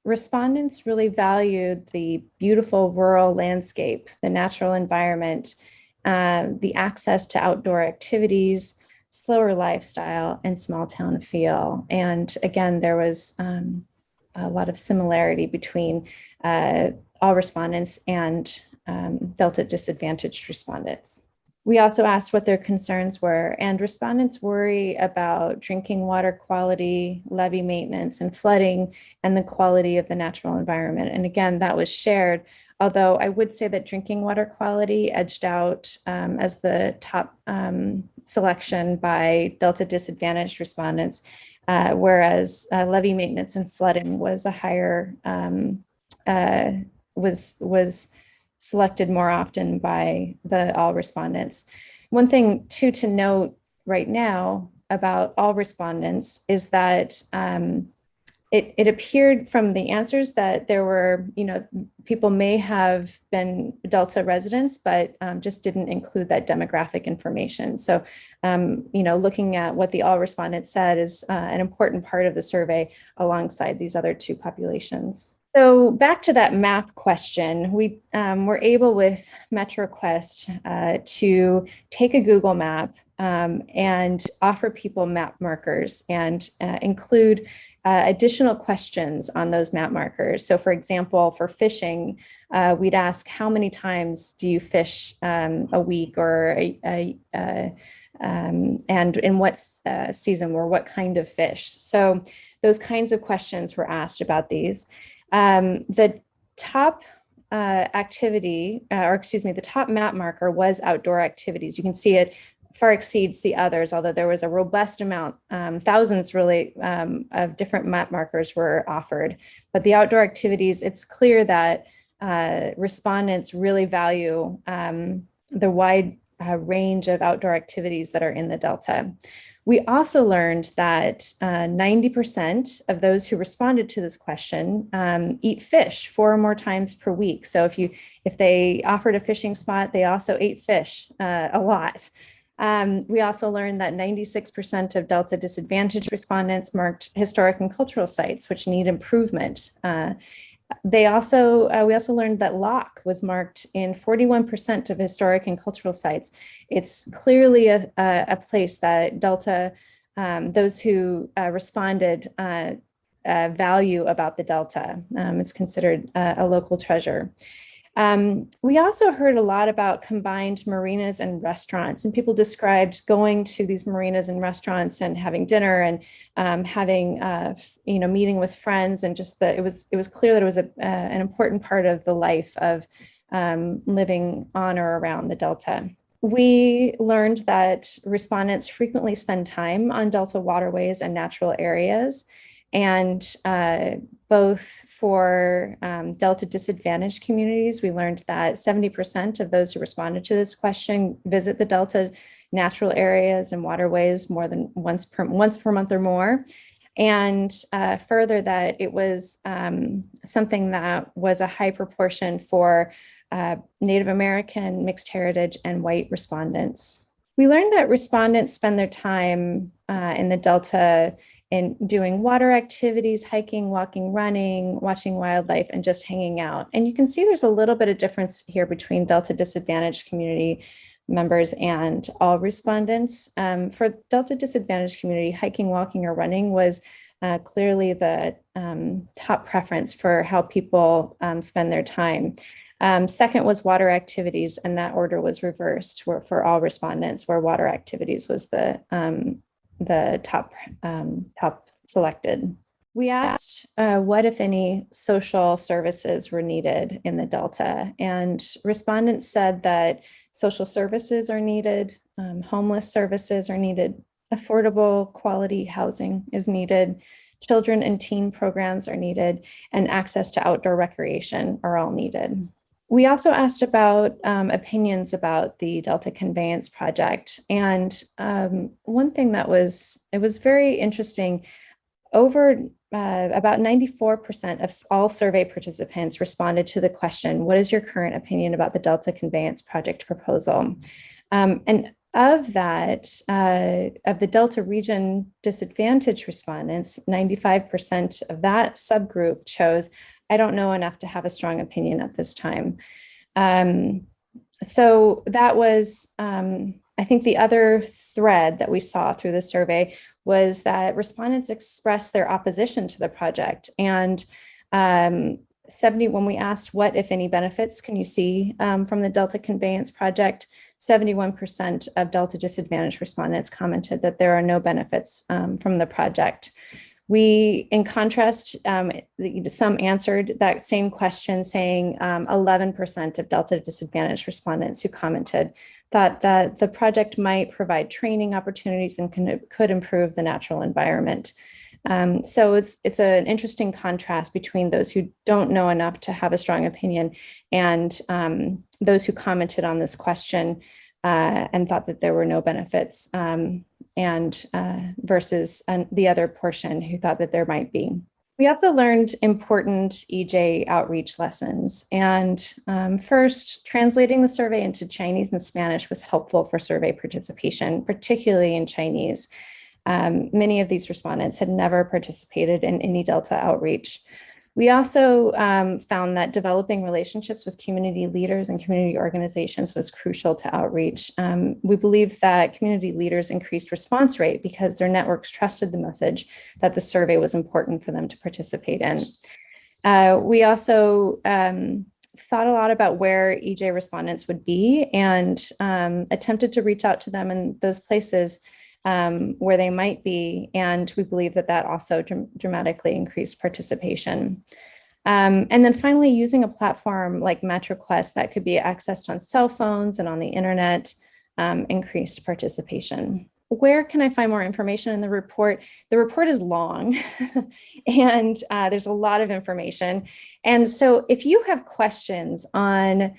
respondents really valued the beautiful rural landscape, the natural environment, the access to outdoor activities, slower lifestyle, and small town feel. And again, there was a lot of similarity between all respondents and Delta disadvantaged respondents. We also asked what their concerns were, and respondents worry about drinking water quality, levee maintenance, and flooding, and the quality of the natural environment. And again, that was shared, although I would say that drinking water quality edged out as the top selection by Delta disadvantaged respondents, whereas levee maintenance and flooding was a higher, was selected more often by the all respondents. One thing too to note right now about all respondents is that it appeared from the answers that there were, people may have been Delta residents, but just didn't include that demographic information. So, looking at what the all respondents said is an important part of the survey alongside these other two populations. So back to that map question, we were able with MetroQuest to take a Google map and offer people map markers and include additional questions on those map markers. So for example, for fishing, we'd ask how many times do you fish a week or and in what season or what kind of fish. So those kinds of questions were asked about these. The top activity, the top map marker was outdoor activities. You can see it far exceeds the others, although there was a robust amount, thousands really, of different map markers were offered. But the outdoor activities, it's clear that respondents really value the wide range of outdoor activities that are in the Delta. We also learned that 90% of those who responded to this question eat fish 4 or more times per week. So if they offered a fishing spot, they also ate fish a lot. We also learned that 96% of Delta disadvantaged respondents marked historic and cultural sites, which need improvement. We also learned that Locke was marked in 41% of historic and cultural sites. It's clearly a place that Delta, those who responded, value about the Delta. It's considered a local treasure. We also heard a lot about combined marinas and restaurants, and people described going to these marinas and restaurants and having dinner and having, meeting with friends, and just that it was clear that it was an important part of the life of living on or around the Delta. We learned that respondents frequently spend time on Delta waterways and natural areas. And both for Delta disadvantaged communities, we learned that 70% of those who responded to this question visit the Delta natural areas and waterways more than once per month or more. And further, that it was something that was a high proportion for Native American, mixed heritage, and white respondents. We learned that respondents spend their time in the Delta in doing water activities, hiking, walking, running, watching wildlife, and just hanging out. And you can see there's a little bit of difference here between Delta disadvantaged community members and all respondents. For Delta disadvantaged community, hiking, walking, or running was clearly the top preference for how people spend their time. Second was water activities, and that order was reversed for all respondents, where water activities was the top selected. We asked what, if any, social services were needed in the Delta, and respondents said that social services are needed, homeless services are needed, affordable quality housing is needed, children and teen programs are needed, and access to outdoor recreation are all needed. We also asked about opinions about the Delta Conveyance Project. And one thing that was very interesting, over about 94% of all survey participants responded to the question, what is your current opinion about the Delta Conveyance Project proposal? And of that, of the Delta region disadvantaged respondents, 95% of that subgroup chose, I don't know enough to have a strong opinion at this time. So that was, I think the other thread that we saw through the survey was that respondents expressed their opposition to the project. And when we asked what, if any, benefits can you see from the Delta Conveyance Project, 71% of Delta disadvantaged respondents commented that there are no benefits from the project. We, in contrast, some answered that same question saying 11% of Delta disadvantaged respondents who commented thought that the project might provide training opportunities and could improve the natural environment. So it's an interesting contrast between those who don't know enough to have a strong opinion and those who commented on this question and thought that there were no benefits versus the other portion who thought that there might be. We also learned important EJ outreach lessons. And first, translating the survey into Chinese and Spanish was helpful for survey participation, particularly in Chinese. Many of these respondents had never participated in any Delta outreach. We also found that developing relationships with community leaders and community organizations was crucial to outreach. We believe that community leaders increased response rate because their networks trusted the message that the survey was important for them to participate in. We also thought a lot about where EJ respondents would be and attempted to reach out to them in those places where they might be. And we believe that that also dramatically increased participation. And then finally, using a platform like MetroQuest that could be accessed on cell phones and on the internet increased participation. Where can I find more information in the report? The report is long and there's a lot of information. And so if you have questions on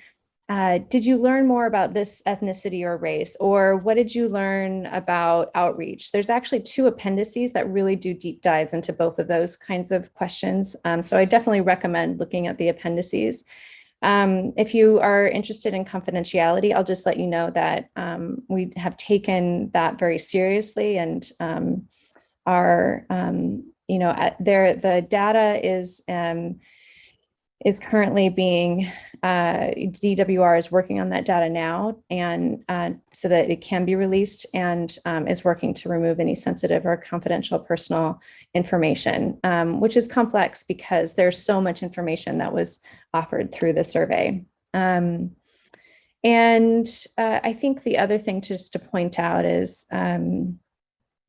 did you learn more about this ethnicity or race? Or what did you learn about outreach? There's actually 2 appendices that really do deep dives into both of those kinds of questions. So I definitely recommend looking at the appendices. If you are interested in confidentiality, I'll just let you know that we have taken that very seriously and are, the data is currently being, DWR is working on that data now and so that it can be released and is working to remove any sensitive or confidential personal information, which is complex because there's so much information that was offered through the survey. And I think the other thing just to point out is,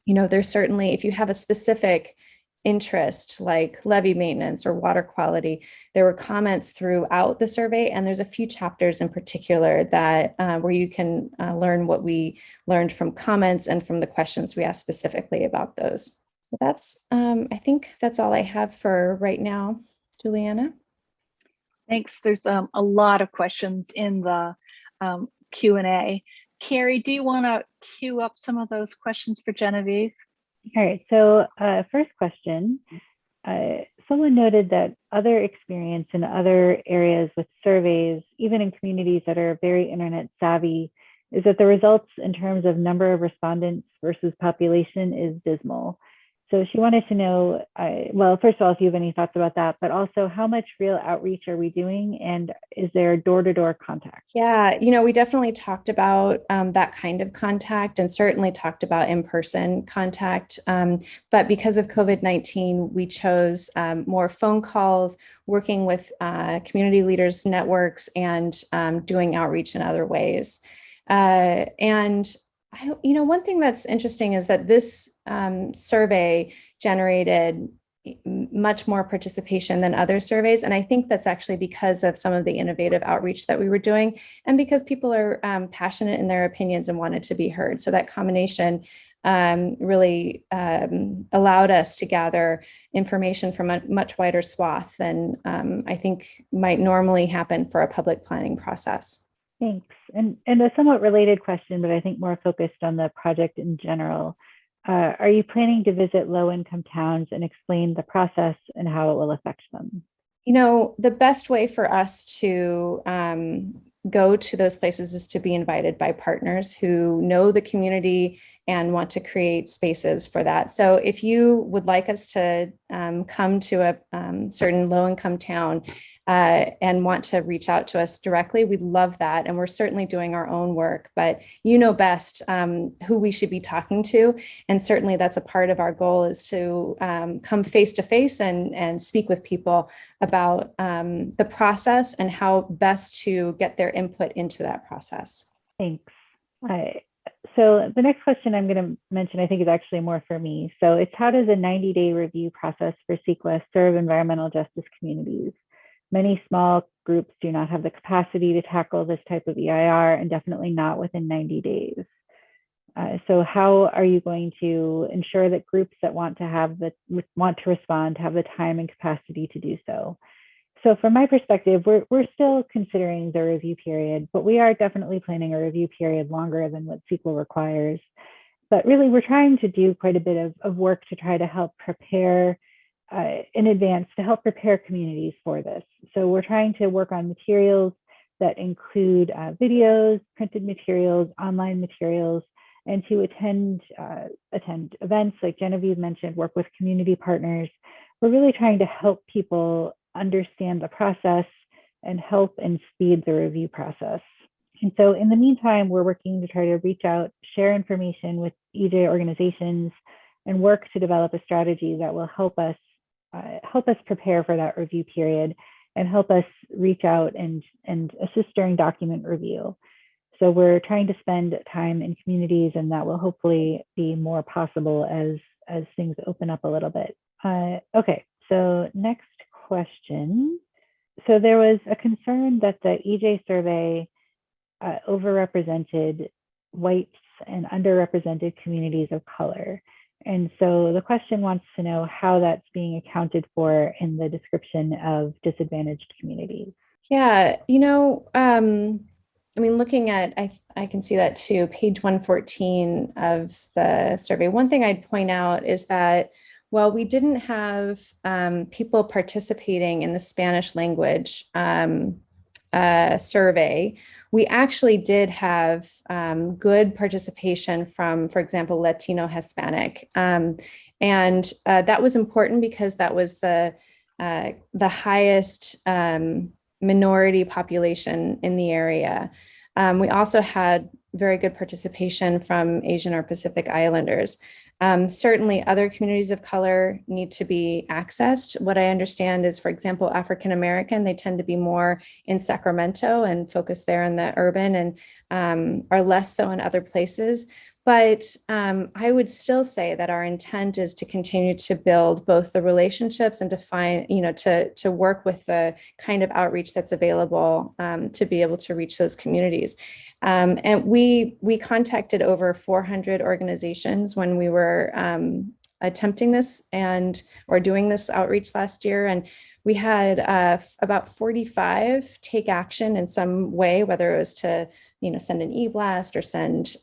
there's certainly, if you have a specific interest like levee maintenance or water quality, there were comments throughout the survey, and there's a few chapters in particular that where you can learn what we learned from comments and from the questions we asked specifically about those. So that's, I think that's all I have for right now, Juliana. Thanks. There's a lot of questions in the Q&A. Carrie, do you want to queue up some of those questions for Genevieve? All right, so first question, someone noted that other experience in other areas with surveys, even in communities that are very internet savvy, is that the results in terms of number of respondents versus population is dismal. So she wanted to know, well, first of all, if you have any thoughts about that, but also how much real outreach are we doing and is there door-to-door contact? Yeah, we definitely talked about that kind of contact and certainly talked about in-person contact. But because of COVID-19, we chose more phone calls, working with community leaders networks and doing outreach in other ways. One thing that's interesting is that this survey generated much more participation than other surveys. And I think that's actually because of some of the innovative outreach that we were doing and because people are passionate in their opinions and wanted to be heard. So that combination really allowed us to gather information from a much wider swath than I think might normally happen for a public planning process. Thanks. And a somewhat related question, but I think more focused on the project in general. Are you planning to visit low-income towns and explain the process and how it will affect them? The best way for us to go to those places is to be invited by partners who know the community and want to create spaces for that. So if you would like us to come to a certain low-income town and want to reach out to us directly, we'd love that. And we're certainly doing our own work, but you know best who we should be talking to. And certainly that's a part of our goal is to come face to face and speak with people about the process and how best to get their input into that process. Thanks. I, so the next question I'm going to mention, I think, is actually more for me. So it's, how does a 90-day review process for CEQA serve environmental justice communities? Many small groups do not have the capacity to tackle this type of EIR, and definitely not within 90 days. So how are you going to ensure that groups that want to respond have the time and capacity to do so? So from my perspective, we're still considering the review period, but we are definitely planning a review period longer than what CEQA requires. But really, we're trying to do quite a bit of work to try to help prepare in advance, to help prepare communities for this. So we're trying to work on materials that include videos, printed materials, online materials, and to attend events like Genevieve mentioned, work with community partners. We're really trying to help people understand the process and help and speed the review process. And so in the meantime, we're working to try to reach out, share information with EJ organizations, and work to develop a strategy that will help us prepare for that review period and help us reach out and assist during document review. So we're trying to spend time in communities, and that will hopefully be more possible as things open up a little bit. Okay, so next question. So there was a concern that the EJ survey overrepresented whites and underrepresented communities of color. And so the question wants to know how that's being accounted for in the description of disadvantaged communities. Yeah, I mean, looking at, I can see that too, page 114 of the survey. One thing I'd point out is that while we didn't have people participating in the Spanish language survey, we actually did have good participation from, for example, Latino Hispanic. And that was important because that was the highest minority population in the area. We also had very good participation from Asian or Pacific Islanders. Certainly other communities of color need to be accessed. What I understand is, for example, African American, they tend to be more in Sacramento and focus there in the urban, and are less so in other places. But I would still say that our intent is to continue to build both the relationships and to find, to work with the kind of outreach that's available to be able to reach those communities. And we contacted over 400 organizations when we were attempting this or doing this outreach last year. And we had about 45 take action in some way, whether it was to send an e-blast or send,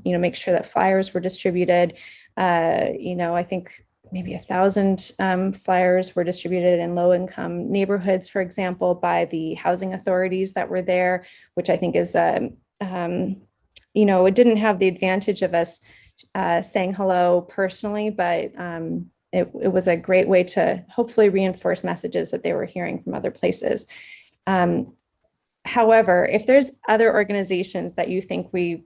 make sure that flyers were distributed. I think maybe 1,000 flyers were distributed in low-income neighborhoods, for example, by the housing authorities that were there, which I think is, it didn't have the advantage of us saying hello personally, but it was a great way to hopefully reinforce messages that they were hearing from other places. However, if there's other organizations that you think we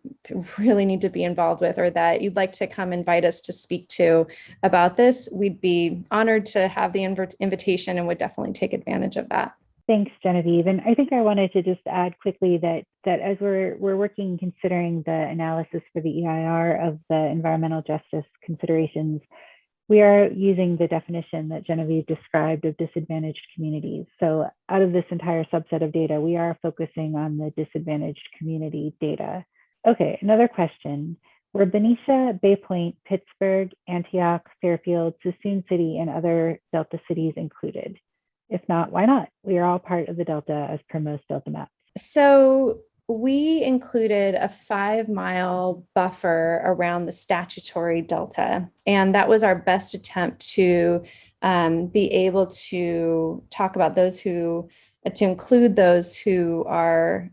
really need to be involved with, or that you'd like to come invite us to speak to about this, we'd be honored to have the invitation and would definitely take advantage of that. Thanks, Genevieve. And I think I wanted to just add quickly that as we're working, considering the analysis for the EIR of the environmental justice considerations, we are using the definition that Genevieve described of disadvantaged communities. So out of this entire subset of data, we are focusing on the disadvantaged community data. Okay, another question. Were Benicia, Bay Point, Pittsburgh, Antioch, Fairfield, Suisun City, and other Delta cities included? If not, why not? We are all part of the Delta as per most Delta maps. So we included a 5-mile buffer around the statutory Delta, and that was our best attempt to be able to talk about to include those who are,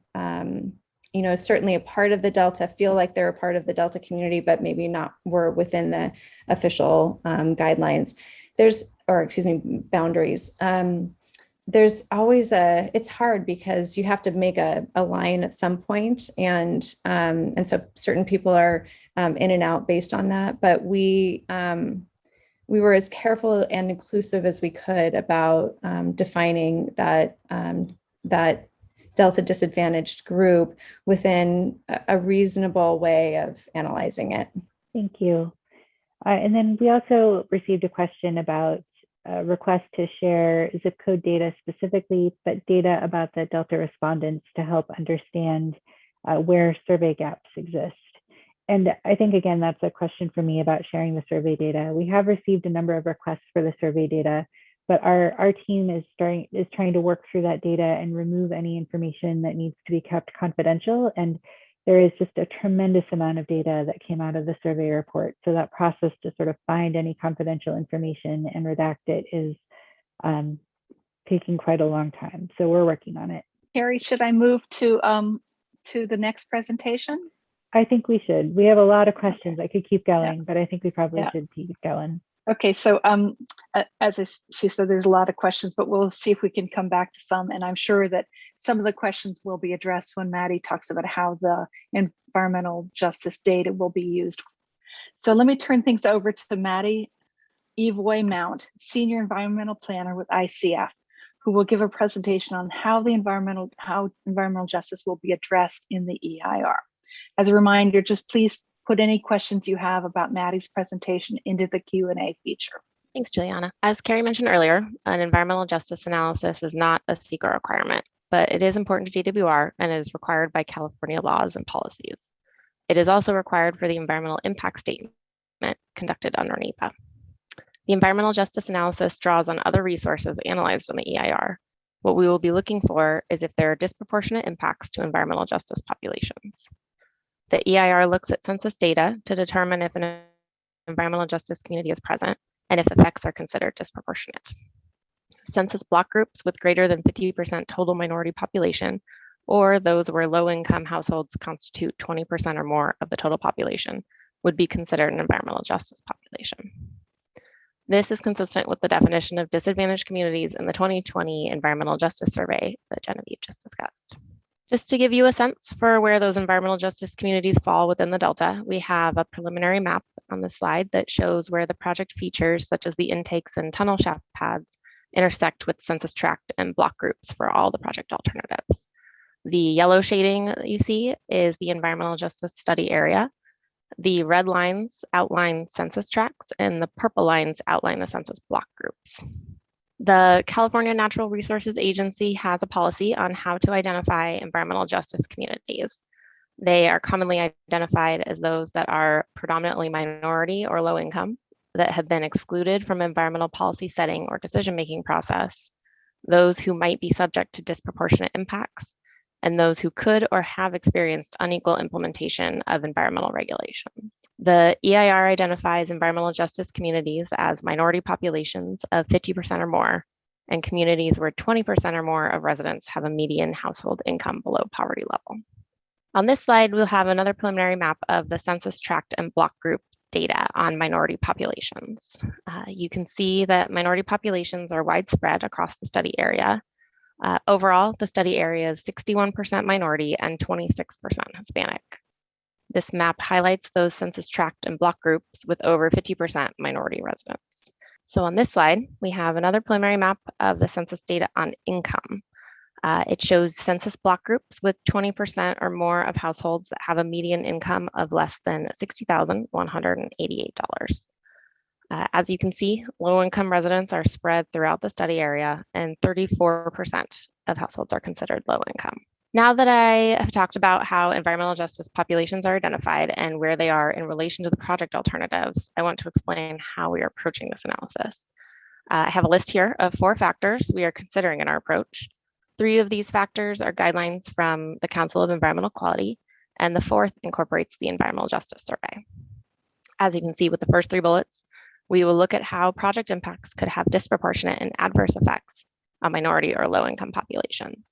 certainly a part of the Delta, feel like they're a part of the Delta community, but maybe not were within the official guidelines. Boundaries. There's always it's hard because you have to make a line at some point, and so certain people are in and out based on that. But we were as careful and inclusive as we could about defining that Delta disadvantaged group within a reasonable way of analyzing it. Thank you. And then we also received a question about a request to share zip code data specifically, but data about the Delta respondents to help understand where survey gaps exist. And I think, again, that's a question for me about sharing the survey data. We have received a number of requests for the survey data, but our team is trying to work through that data and remove any information that needs to be kept confidential. And there is just a tremendous amount of data that came out of the survey report. So that process to sort of find any confidential information and redact it is taking quite a long time. So we're working on it. Carrie, should I move to the next presentation? I think we should. We have a lot of questions. I could keep going, but I think we probably should keep going. Okay, so she said, there's a lot of questions, but we'll see if we can come back to some. And I'm sure that some of the questions will be addressed when Maddie talks about how the environmental justice data will be used. So let me turn things over to Maddie Evoy Mount, Senior Environmental Planner with ICF, who will give a presentation on how environmental justice will be addressed in the EIR. As a reminder, just please put any questions you have about Maddie's presentation into the Q&A feature. Thanks, Juliana. As Carrie mentioned earlier, an environmental justice analysis is not a SEQA requirement, but it is important to DWR and is required by California laws and policies. It is also required for the environmental impact statement conducted under NEPA. The environmental justice analysis draws on other resources analyzed on the EIR. What we will be looking for is if there are disproportionate impacts to environmental justice populations. The EIR looks at census data to determine if an environmental justice community is present and if effects are considered disproportionate. Census block groups with greater than 50% total minority population, or those where low-income households constitute 20% or more of the total population, would be considered an environmental justice population. This is consistent with the definition of disadvantaged communities in the 2020 Environmental Justice Survey that Genevieve just discussed. Just to give you a sense for where those environmental justice communities fall within the Delta, we have a preliminary map on the slide that shows where the project features, such as the intakes and tunnel shaft pads, intersect with census tract and block groups for all the project alternatives. The yellow shading that you see is the environmental justice study area. The red lines outline census tracts and the purple lines outline the census block groups. The California Natural Resources Agency has a policy on how to identify environmental justice communities. They are commonly identified as those that are predominantly minority or low income, that have been excluded from environmental policy setting or decision-making process, those who might be subject to disproportionate impacts, and those who could or have experienced unequal implementation of environmental regulations. The EIR identifies environmental justice communities as minority populations of 50% or more, and communities where 20% or more of residents have a median household income below poverty level. On this slide, we'll have another preliminary map of the census tract and block group data on minority populations. You can see that minority populations are widespread across the study area. Overall, the study area is 61% minority and 26% Hispanic. This map highlights those census tract and block groups with over 50% minority residents. So on this slide, we have another preliminary map of the census data on income. It shows census block groups with 20% or more of households that have a median income of less than $60,188. As you can see, low-income residents are spread throughout the study area, and 34% of households are considered low-income. Now that I have talked about how environmental justice populations are identified and where they are in relation to the project alternatives, I want to explain how we are approaching this analysis. I have a list here of 4 factors we are considering in our approach. 3 of these factors are guidelines from the Council of Environmental Quality, and the 4th incorporates the Environmental Justice Survey. As you can see with the first 3 bullets, we will look at how project impacts could have disproportionate and adverse effects on minority or low-income populations.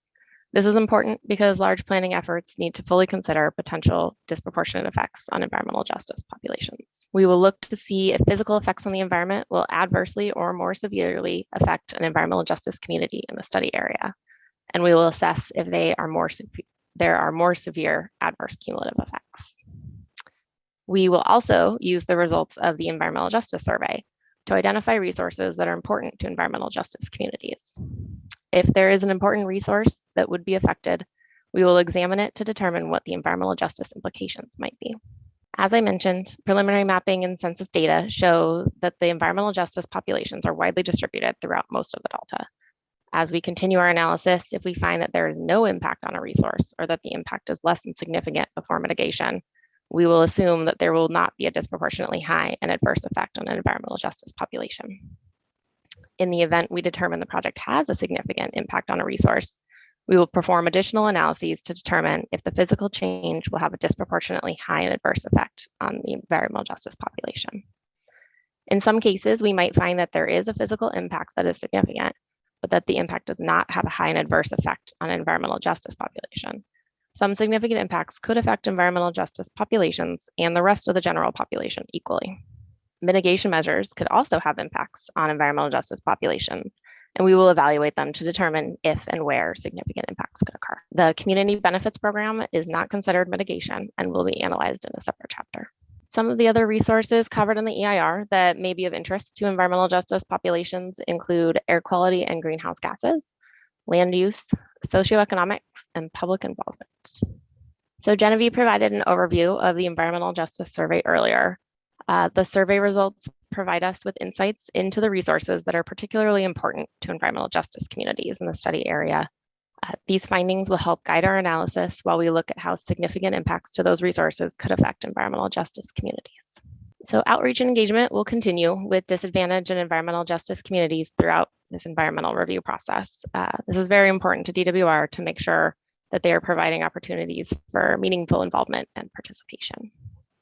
This is important because large planning efforts need to fully consider potential disproportionate effects on environmental justice populations. We will look to see if physical effects on the environment will adversely or more severely affect an environmental justice community in the study area. And we will assess if there are more severe adverse cumulative effects. We will also use the results of the Environmental Justice Survey to identify resources that are important to environmental justice communities. If there is an important resource that would be affected, We will examine it to determine what the environmental justice implications might be. As I mentioned, preliminary mapping and census data show that the environmental justice populations are widely distributed throughout most of the Delta. As we continue our analysis, if we find that there is no impact on a resource or that the impact is less than significant before mitigation, we will assume that there will not be a disproportionately high and adverse effect on an environmental justice population. In the event we determine the project has a significant impact on a resource, we will perform additional analyses to determine if the physical change will have a disproportionately high and adverse effect on the environmental justice population. In some cases, we might find that there is a physical impact that is significant, but that the impact does not have a high and adverse effect on an environmental justice population. Some significant impacts could affect environmental justice populations and the rest of the general population equally. Mitigation measures could also have impacts on environmental justice populations, and we will evaluate them to determine if and where significant impacts could occur. The Community Benefits Program is not considered mitigation and will be analyzed in a separate chapter. Some of the other resources covered in the EIR that may be of interest to environmental justice populations include air quality and greenhouse gases, land use, socioeconomics, and public involvement. So Genevieve provided an overview of the Environmental Justice Survey earlier. The survey results provide us with insights into the resources that are particularly important to environmental justice communities in the study area. These findings will help guide our analysis while we look at how significant impacts to those resources could affect environmental justice communities. So outreach and engagement will continue with disadvantaged and environmental justice communities throughout this environmental review process. This is very important to DWR to make sure that they are providing opportunities for meaningful involvement and participation.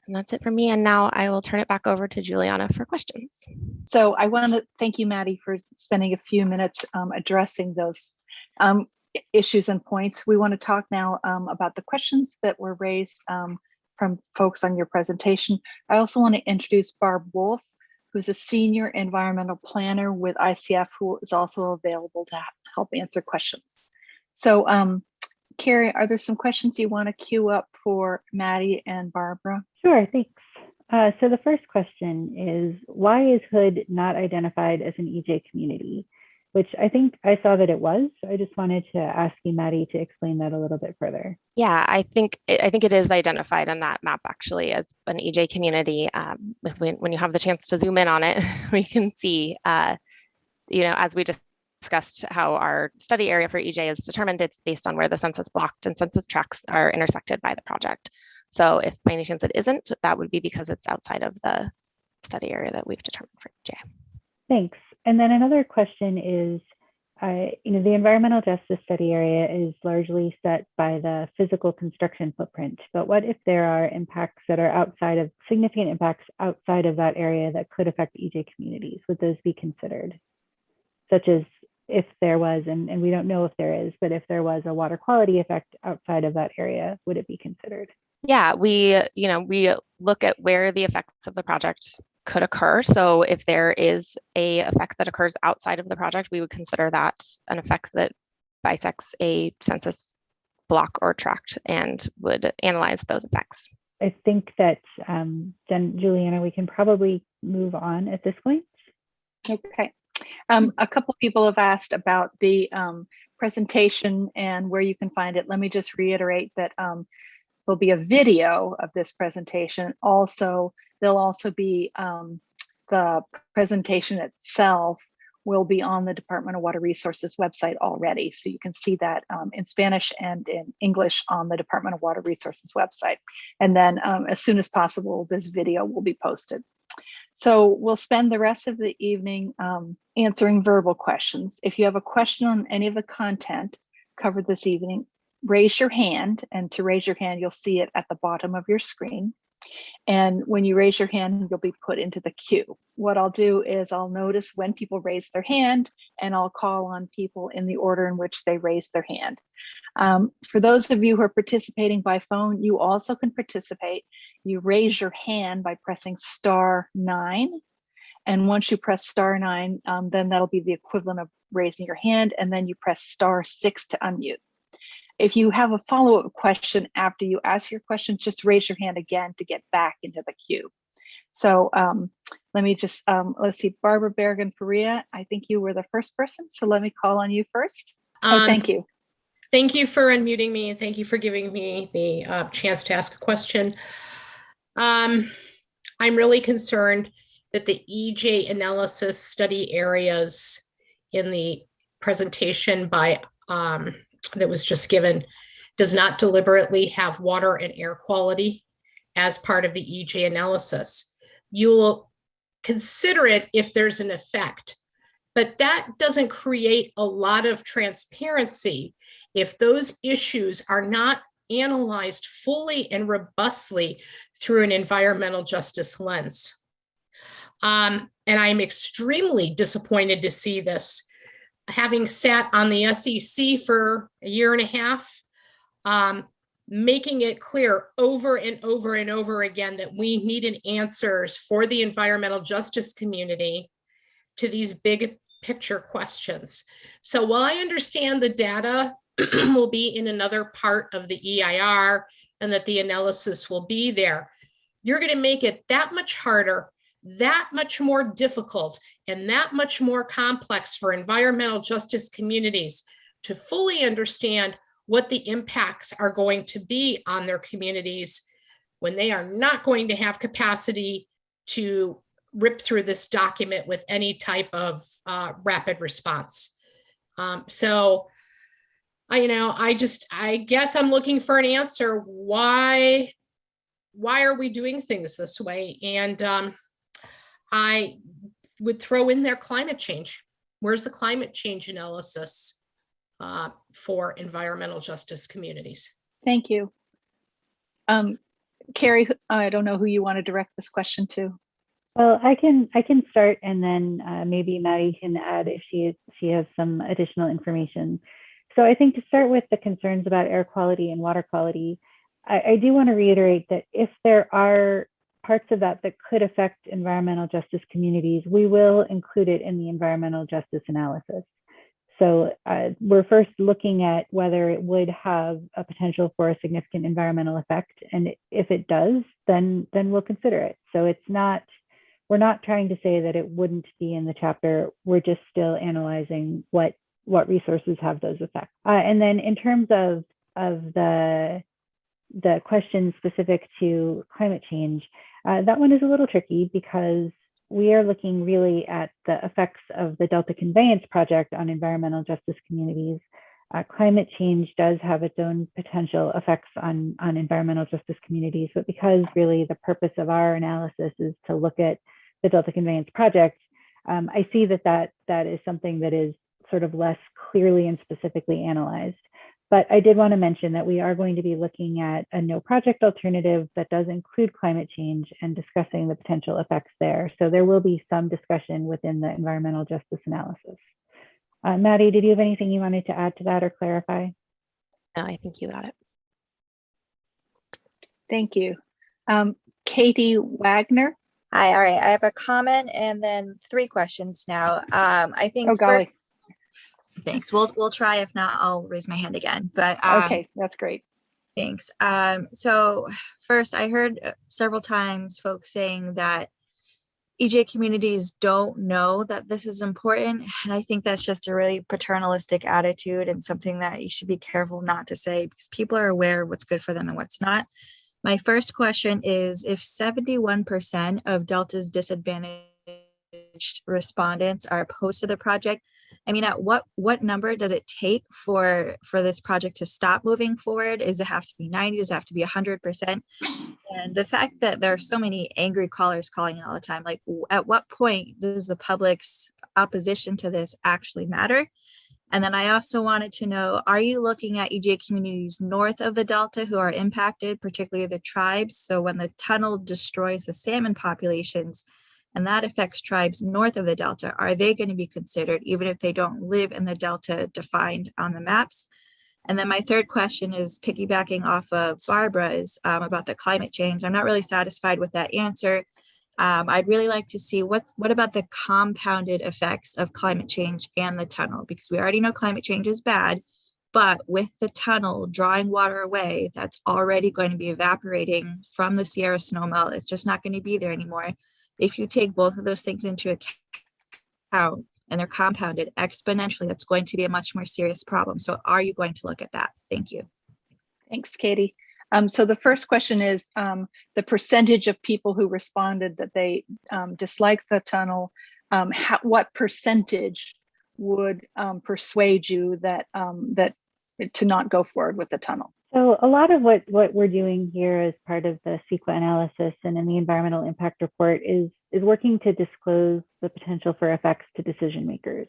And that's it for me. And now I will turn it back over to Juliana for questions. So I want to thank you, Maddie, for spending a few minutes addressing those issues and points. We want to talk now about the questions that were raised from folks on your presentation. I also want to introduce Barb Wolf, who's a senior environmental planner with ICF, who is also available to help answer questions. So Carrie, are there some questions you want to queue up for Maddie and Barbara? Sure, thanks. So the first question is, why is Hood not identified as an EJ community? Which I think I saw that it was. So I just wanted to ask you, Maddie, to explain that a little bit further. Yeah, I think it is identified on that map actually as an EJ community. When you have the chance to zoom in on it, we can see, as we discussed how our study area for EJ is determined, it's based on where the census blocked and census tracts are intersected by the project. So if by any chance it isn't, that would be because it's outside of the study area that we've determined for EJ. Thanks. And then another question is, the environmental justice study area is largely set by the physical construction footprint, but what if there are impacts that are significant impacts outside of that area that could affect EJ communities? Would those be considered? Such as if there was, and we don't know if there is, but if there was a water quality effect outside of that area, would it be considered? Yeah, we look at where the effects of the project could occur. So if there is a effect that occurs outside of the project, we would consider that an effect that bisects a census block or tract and would analyze those effects. I think that, Juliana, we can probably move on at this point. Okay. A couple people have asked about the presentation and where you can find it. Let me just reiterate that there'll be a video of this presentation. Also, there'll also be the presentation itself will be on the Department of Water Resources website already. So you can see that in Spanish and in English on the Department of Water Resources website. And then as soon as possible, this video will be posted. So we'll spend the rest of the evening answering verbal questions. If you have a question on any of the content covered this evening, raise your hand, and to raise your hand, you'll see it at the bottom of your screen. And when you raise your hand, you'll be put into the queue. What I'll do is I'll notice when people raise their hand, and I'll call on people in the order in which they raise their hand. For those of you who are participating by phone, you also can participate. You raise your hand by pressing *9. And once you press *9, then that'll be the equivalent of raising your hand. And then you press *6 to unmute. If you have a follow-up question after you ask your question, just raise your hand again to get back into the queue. So let me just, let's see, Barbara Bergen Faria, I think you were the first person, so let me call on you first. Oh, thank you. Thank you for unmuting me, and thank you for giving me the chance to ask a question. I'm really concerned that the EJ analysis study areas in the presentation by that was just given does not deliberately have water and air quality as part of the EJ analysis. You will consider it if there's an effect, but that doesn't create a lot of transparency if those issues are not analyzed fully and robustly through an environmental justice lens. And I'm extremely disappointed to see this. Having sat on the SEC for a year and a half, making it clear over and over and over again that we needed answers for the environmental justice community to these big picture questions. So while I understand the data will be in another part of the EIR and that the analysis will be there, you're going to make it that much harder, that much more difficult, and that much more complex for environmental justice communities to fully understand what the impacts are going to be on their communities when they are not going to have capacity to rip through this document with any type of rapid response. So, I guess I'm looking for an answer. Why are we doing things this way? And I would throw in there climate change. Where's the climate change analysis for environmental justice communities? Thank you. Carrie, I don't know who you want to direct this question to. Well, I can start, and then maybe Maddie can add if she has some additional information. So I think to start with the concerns about air quality and water quality, I do want to reiterate that if there are parts of that could affect environmental justice communities, we will include it in the environmental justice analysis. So we're first looking at whether it would have a potential for a significant environmental effect. And if it does, then we'll consider it. So we're not trying to say that it wouldn't be in the chapter. We're just still analyzing what resources have those effects. And then in terms of the question specific to climate change, that one is a little tricky because we are looking really at the effects of the Delta Conveyance Project on environmental justice communities. Climate change does have its own potential effects on environmental justice communities, but because really the purpose of our analysis is to look at the Delta Conveyance Project, I see that is something that is sort of less clearly and specifically analyzed. But I did want to mention that we are going to be looking at a no project alternative that does include climate change and discussing the potential effects there. So there will be some discussion within the environmental justice analysis. Maddie, did you have anything you wanted to add to that or clarify? No, I think you got it. Thank you. Katie Wagner. Hi, all right. I have a comment and then 3 questions now. I think Oh, golly. Thanks. We'll try. If not, I'll raise my hand again. But Okay, that's great. Thanks. So first, I heard several times folks saying that EJ communities don't know that this is important. And I think that's just a really paternalistic attitude and something that you should be careful not to say because people are aware of what's good for them and what's not. My first question is, if 71% of Delta's disadvantaged respondents are opposed to the project, I mean, at what number does it take for this project to stop moving forward? Does it have to be 90? Does it have to be 100%? And the fact that there are so many angry callers calling all the time, like at what point does the public's opposition to this actually matter? And then I also wanted to know, are you looking at EJ communities north of the Delta who are impacted, particularly the tribes? So when the tunnel destroys the salmon populations, and that affects tribes north of the Delta, are they going to be considered, even if they don't live in the Delta defined on the maps? And then my third question is piggybacking off of Barbara's about the climate change. I'm not really satisfied with that answer. I'd really like to see what about the compounded effects of climate change and the tunnel, because we already know climate change is bad, but with the tunnel drawing water away, that's already going to be evaporating from the Sierra snowmelt. It's just not going to be there anymore. If you take both of those things into account, and they're compounded exponentially, that's going to be a much more serious problem. So are you going to look at that? Thank you. Thanks, Katie. So the first question is the percentage of people who responded that they dislike the tunnel. What percentage would persuade you that to not go forward with the tunnel? So a lot of what we're doing here as part of the CEQA analysis and in the environmental impact report is working to disclose the potential for effects to decision makers.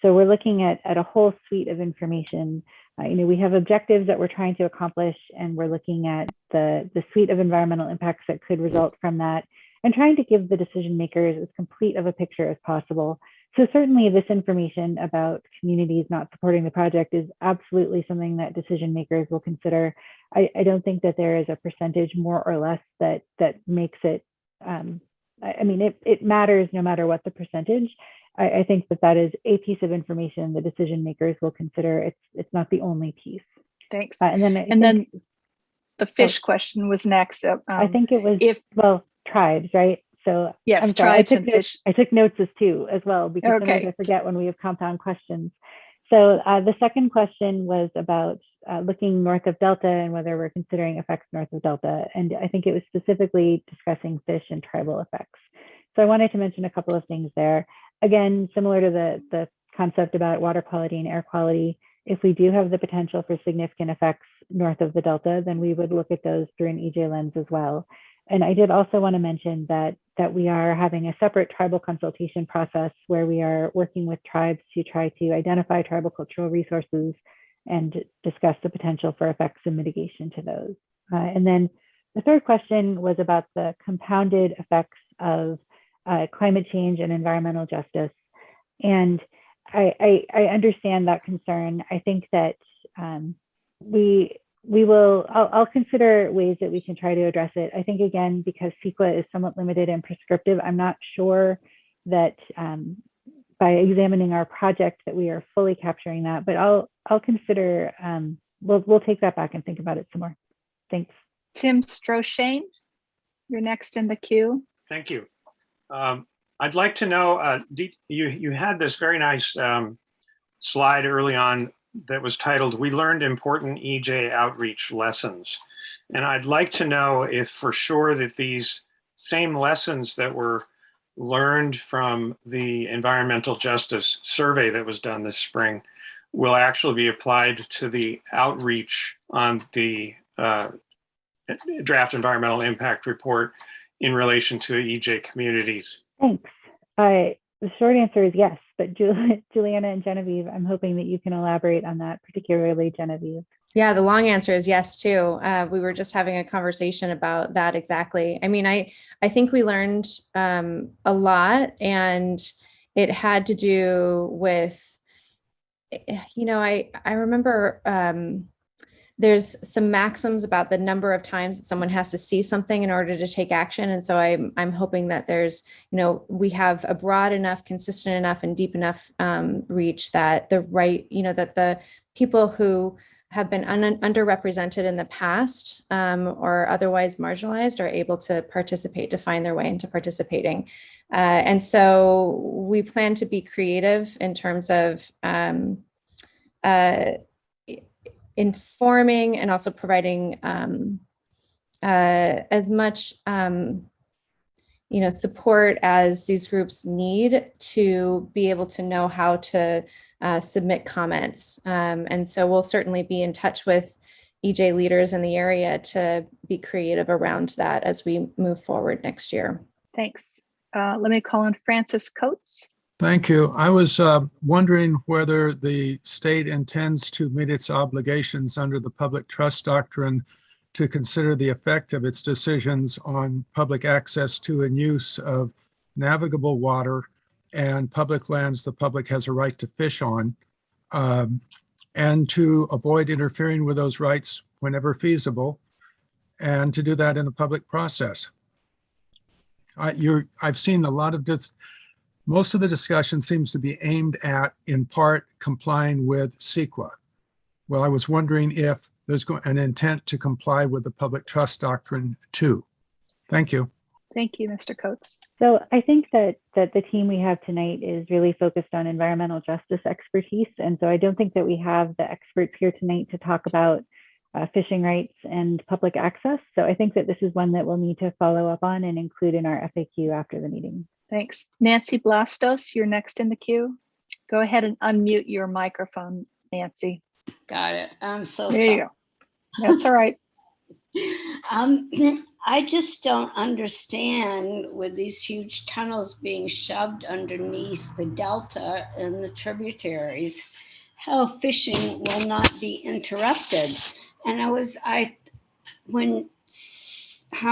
So we're looking at a whole suite of information. We have objectives that we're trying to accomplish, and we're looking at the suite of environmental impacts that could result from that, and trying to give the decision makers as complete of a picture as possible. So certainly this information about communities not supporting the project is absolutely something that decision makers will consider. I don't think that there is a percentage more or less that makes it, it matters no matter what the percentage. I think that is a piece of information the decision makers will consider. It's not the only piece. Thanks. And then the fish question was next. I think it was tribes, right? So yes, I'm sorry, tribes and fish. I took notes as well, because sometimes I forget when we have compound questions. So the second question was about looking north of Delta and whether we're considering effects north of Delta. And I think it was specifically discussing fish and tribal effects. So I wanted to mention a couple of things there. Again, similar to the concept about water quality and air quality, if we do have the potential for significant effects north of the Delta, then we would look at those through an EJ lens as well. And I did also want to mention that we are having a separate tribal consultation process where we are working with tribes to try to identify tribal cultural resources and discuss the potential for effects and mitigation to those. And then the third question was about the compounded effects of climate change and environmental justice. And I understand that concern. I think that I'll consider ways that we can try to address it. I think, again, because CEQA is somewhat limited and prescriptive, I'm not sure that by examining our project that we are fully capturing that, but I'll consider, we'll take that back and think about it some more. Thanks. Tim Stroshane, you're next in the queue. Thank you. I'd like to know, you had this very nice slide early on that was titled, "We Learned Important EJ Outreach Lessons." And I'd like to know if for sure that these same lessons that were learned from the environmental justice survey that was done this spring will actually be applied to the outreach on the draft environmental impact report in relation to EJ communities. Thanks. The short answer is yes, but Juliana and Genevieve, I'm hoping that you can elaborate on that, particularly Genevieve. Yeah, the long answer is yes, too. We were just having a conversation about that exactly. I mean, I think we learned a lot, and it had to do with, I remember there's some maxims about the number of times that someone has to see something in order to take action. And so I'm hoping that there's, we have a broad enough, consistent enough, and deep enough reach that that the people who have been underrepresented in the past or otherwise marginalized are able to participate, to find their way into participating. And so we plan to be creative in terms of informing and also providing as much support as these groups need to be able to know how to submit comments. And so we'll certainly be in touch with EJ leaders in the area to be creative around that as we move forward next year. Thanks. Let me call in Francis Coates. Thank you. I was wondering whether the state intends to meet its obligations under the public trust doctrine to consider the effect of its decisions on public access to and use of navigable water and public lands the public has a right to fish on, and to avoid interfering with those rights whenever feasible, and to do that in a public process. I've seen a lot of this. Most of the discussion seems to be aimed at, in part, complying with CEQA. Well, I was wondering if there's an intent to comply with the public trust doctrine too. Thank you. Thank you, Mr. Coates. So I think that the team we have tonight is really focused on environmental justice expertise. And so I don't think that we have the experts here tonight to talk about fishing rights and public access. So I think that this is one that we'll need to follow up on and include in our FAQ after the meeting. Thanks. Nancy Blastos, you're next in the queue. Go ahead and unmute your microphone, Nancy. Got it. I'm so There you sorry. go. That's all right. I just don't understand with these huge tunnels being shoved underneath the delta and the tributaries, how fishing will not be interrupted. And how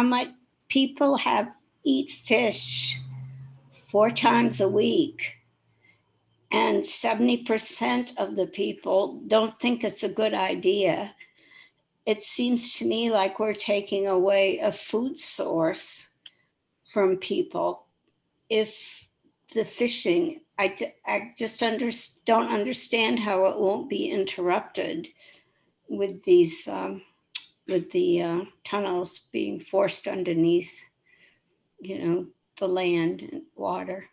much people eat fish 4 times a week, and 70% of the people don't think it's a good idea. It seems to me like we're taking away a food source from people. If the fishing, I just don't understand how it won't be interrupted with these, with the tunnels being forced underneath, the land and water.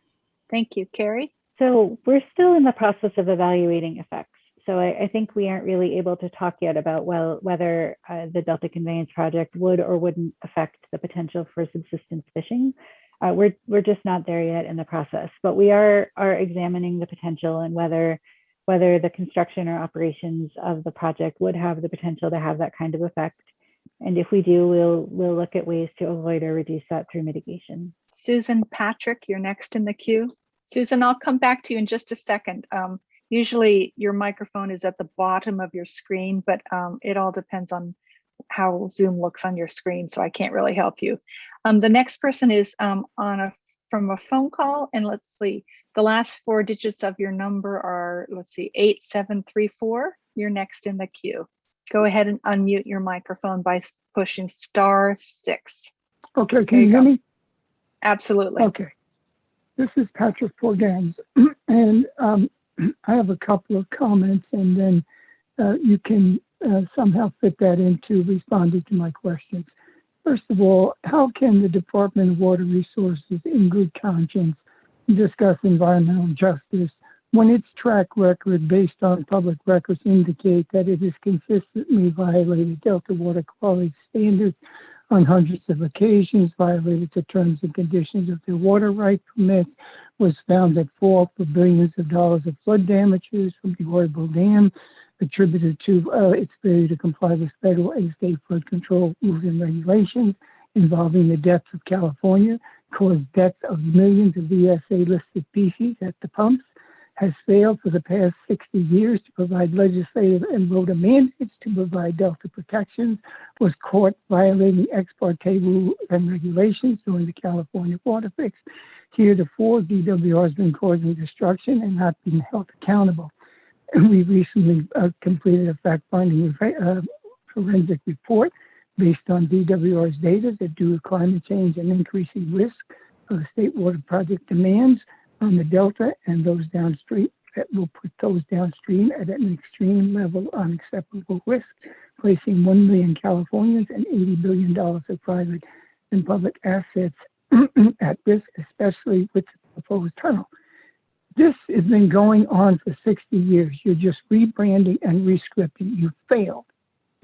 Thank you. Carrie? So we're still in the process of evaluating effects. So I think we aren't really able to talk yet about whether the Delta Conveyance Project would or wouldn't affect the potential for subsistence fishing. We're just not there yet in the process, but we are examining the potential and whether the construction or operations of the project would have the potential to have that kind of effect. And if we do, we'll look at ways to avoid or reduce that through mitigation. Susan Patrick, you're next in the queue. Susan, I'll come back to you in just a second. Usually your microphone is at the bottom of your screen, but it all depends on how Zoom looks on your screen, so I can't really help you. The next person is from a phone call, and let's see, the last 4 digits of your number are, 8734. You're next in the queue. Go ahead and unmute your microphone by pushing *6. Okay, can you hear me? Absolutely. Okay. This is Patrick Porgans, and I have a couple of comments, and then you can somehow fit that into responding to my questions. First of all, how can the Department of Water Resources in good conscience discuss environmental justice when its track record based on public records indicate that it has consistently violated Delta water quality standards on hundreds of occasions, violated the terms and conditions of their water right permits, was found at fault for billions of dollars of flood damages from the Oroville Dam, attributed to its failure to comply with federal and state flood control rules and regulations involving the depths of California, caused deaths of millions of ESA-listed species at the pumps, has failed for the past 60 years to provide legislative and voter mandates to provide Delta protections, was caught violating ex parte rules and regulations during the California water fix. Heretofore, DWR has been causing destruction and not being held accountable. And we recently completed a fact-finding forensic report based on DWR's data that due to climate change and increasing risk of the state water project demands on the Delta and those downstream, that will put those downstream at an extreme level of unacceptable risk, placing 1 million Californians and $80 billion of private and public assets at risk, especially with the proposed tunnel. This has been going on for 60 years. You're just rebranding and rescripting. You failed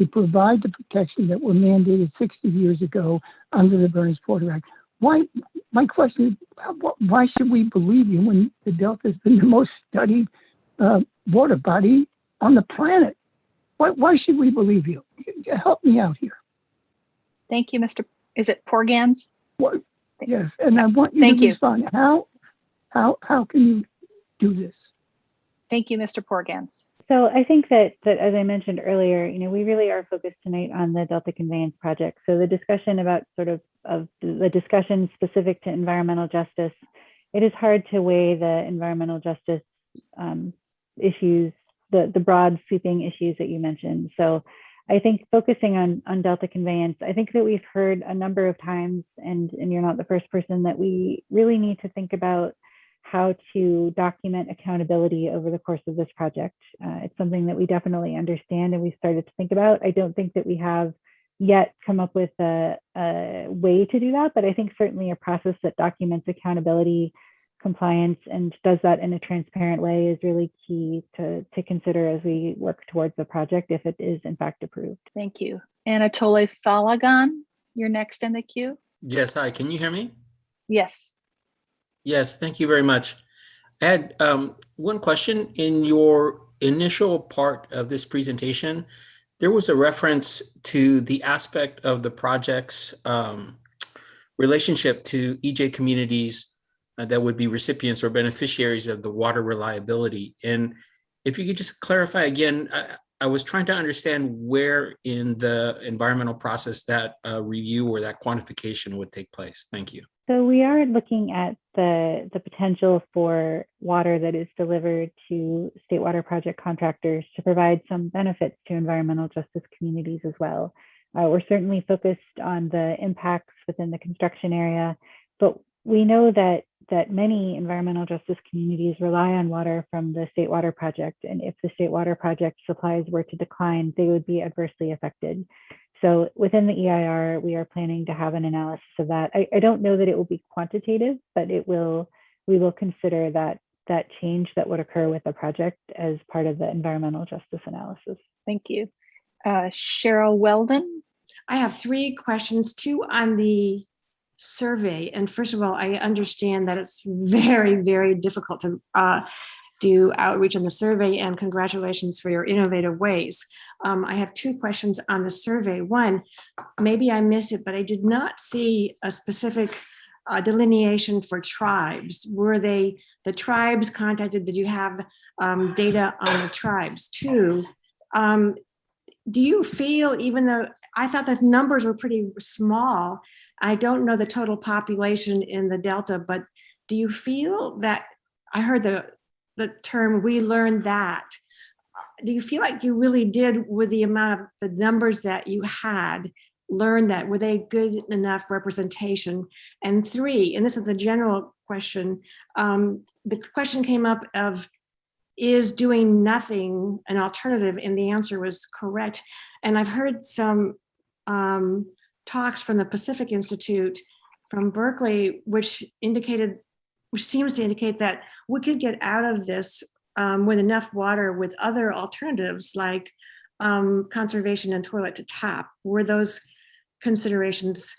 to provide the protection that were mandated 60 years ago under the Burns-Porter Act. My question is, why should we believe you when the Delta has been the most studied water body on the planet? Why should we believe you? Help me out here. Thank you, Mr. Is it Porgans? Yes, and I want you to respond. How can you do this? Thank you, Mr. Porgans. So I think that as I mentioned earlier, we really are focused tonight on the Delta Conveyance Project. So the discussion about the discussion specific to environmental justice, it is hard to weigh the environmental justice issues, the broad sweeping issues that you mentioned. So I think focusing on Delta Conveyance, I think that we've heard a number of times, and you're not the first person, that we really need to think about how to document accountability over the course of this project. It's something that we definitely understand and we started to think about. I don't think that we have yet come up with a way to do that, but I think certainly a process that documents accountability, compliance, and does that in a transparent way is really key to consider as we work towards the project if it is in fact approved. Thank you. Anatoly Falagan, you're next in the queue. Yes, hi, can you hear me? Yes. Yes, thank you very much. I had one question. In your initial part of this presentation, there was a reference to the aspect of the project's relationship to EJ communities that would be recipients or beneficiaries of the water reliability. And if you could just clarify again, I was trying to understand where in the environmental process that review or that quantification would take place. Thank you. So we are looking at the potential for water that is delivered to state water project contractors to provide some benefits to environmental justice communities as well. We're certainly focused on the impacts within the construction area, but we know that many environmental justice communities rely on water from the state water project, and if the state water project supplies were to decline, they would be adversely affected. So within the EIR, we are planning to have an analysis of that. I don't know that it will be quantitative, but we will consider that change that would occur with the project as part of the environmental justice analysis. Thank you. Cheryl Weldon. I have 3 questions, 2 on the survey. And first of all, I understand that it's very, very difficult to do outreach on the survey, and congratulations for your innovative ways. I have 2 questions on the survey. One, maybe I missed it, but I did not see a specific delineation for tribes. Were the tribes contacted? Did you have data on the tribes? 2, do you feel, even though I thought the numbers were pretty small, I don't know the total population in the Delta, but do you feel that, I heard the term, we learned that. Do you feel like you really did, with the amount of the numbers that you had, learn that? Were they good enough representation? And 3, and this is a general question, the question came up of, is doing nothing an alternative? And the answer was correct. And I've heard some talks from the Pacific Institute from Berkeley, which seems to indicate that we could get out of this with enough water with other alternatives like conservation and toilet to tap. Were those considerations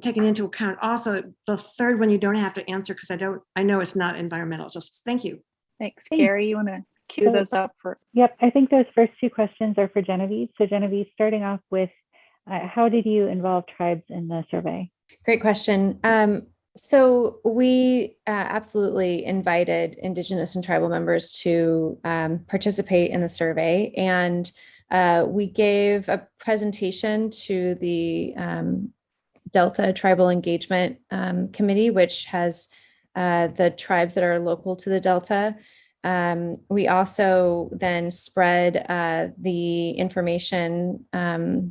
taken into account? Also, the third one you don't have to answer because I know it's not environmental justice. Thank you. Thanks. Carrie, you want to cue those up for? Yep, I think those first 2 questions are for Genevieve. So Genevieve, starting off with, how did you involve tribes in the survey? Great question. So we absolutely invited Indigenous and tribal members to participate in the survey, and we gave a presentation to the Delta Tribal Engagement Committee, which has the tribes that are local to the Delta. We also then spread the information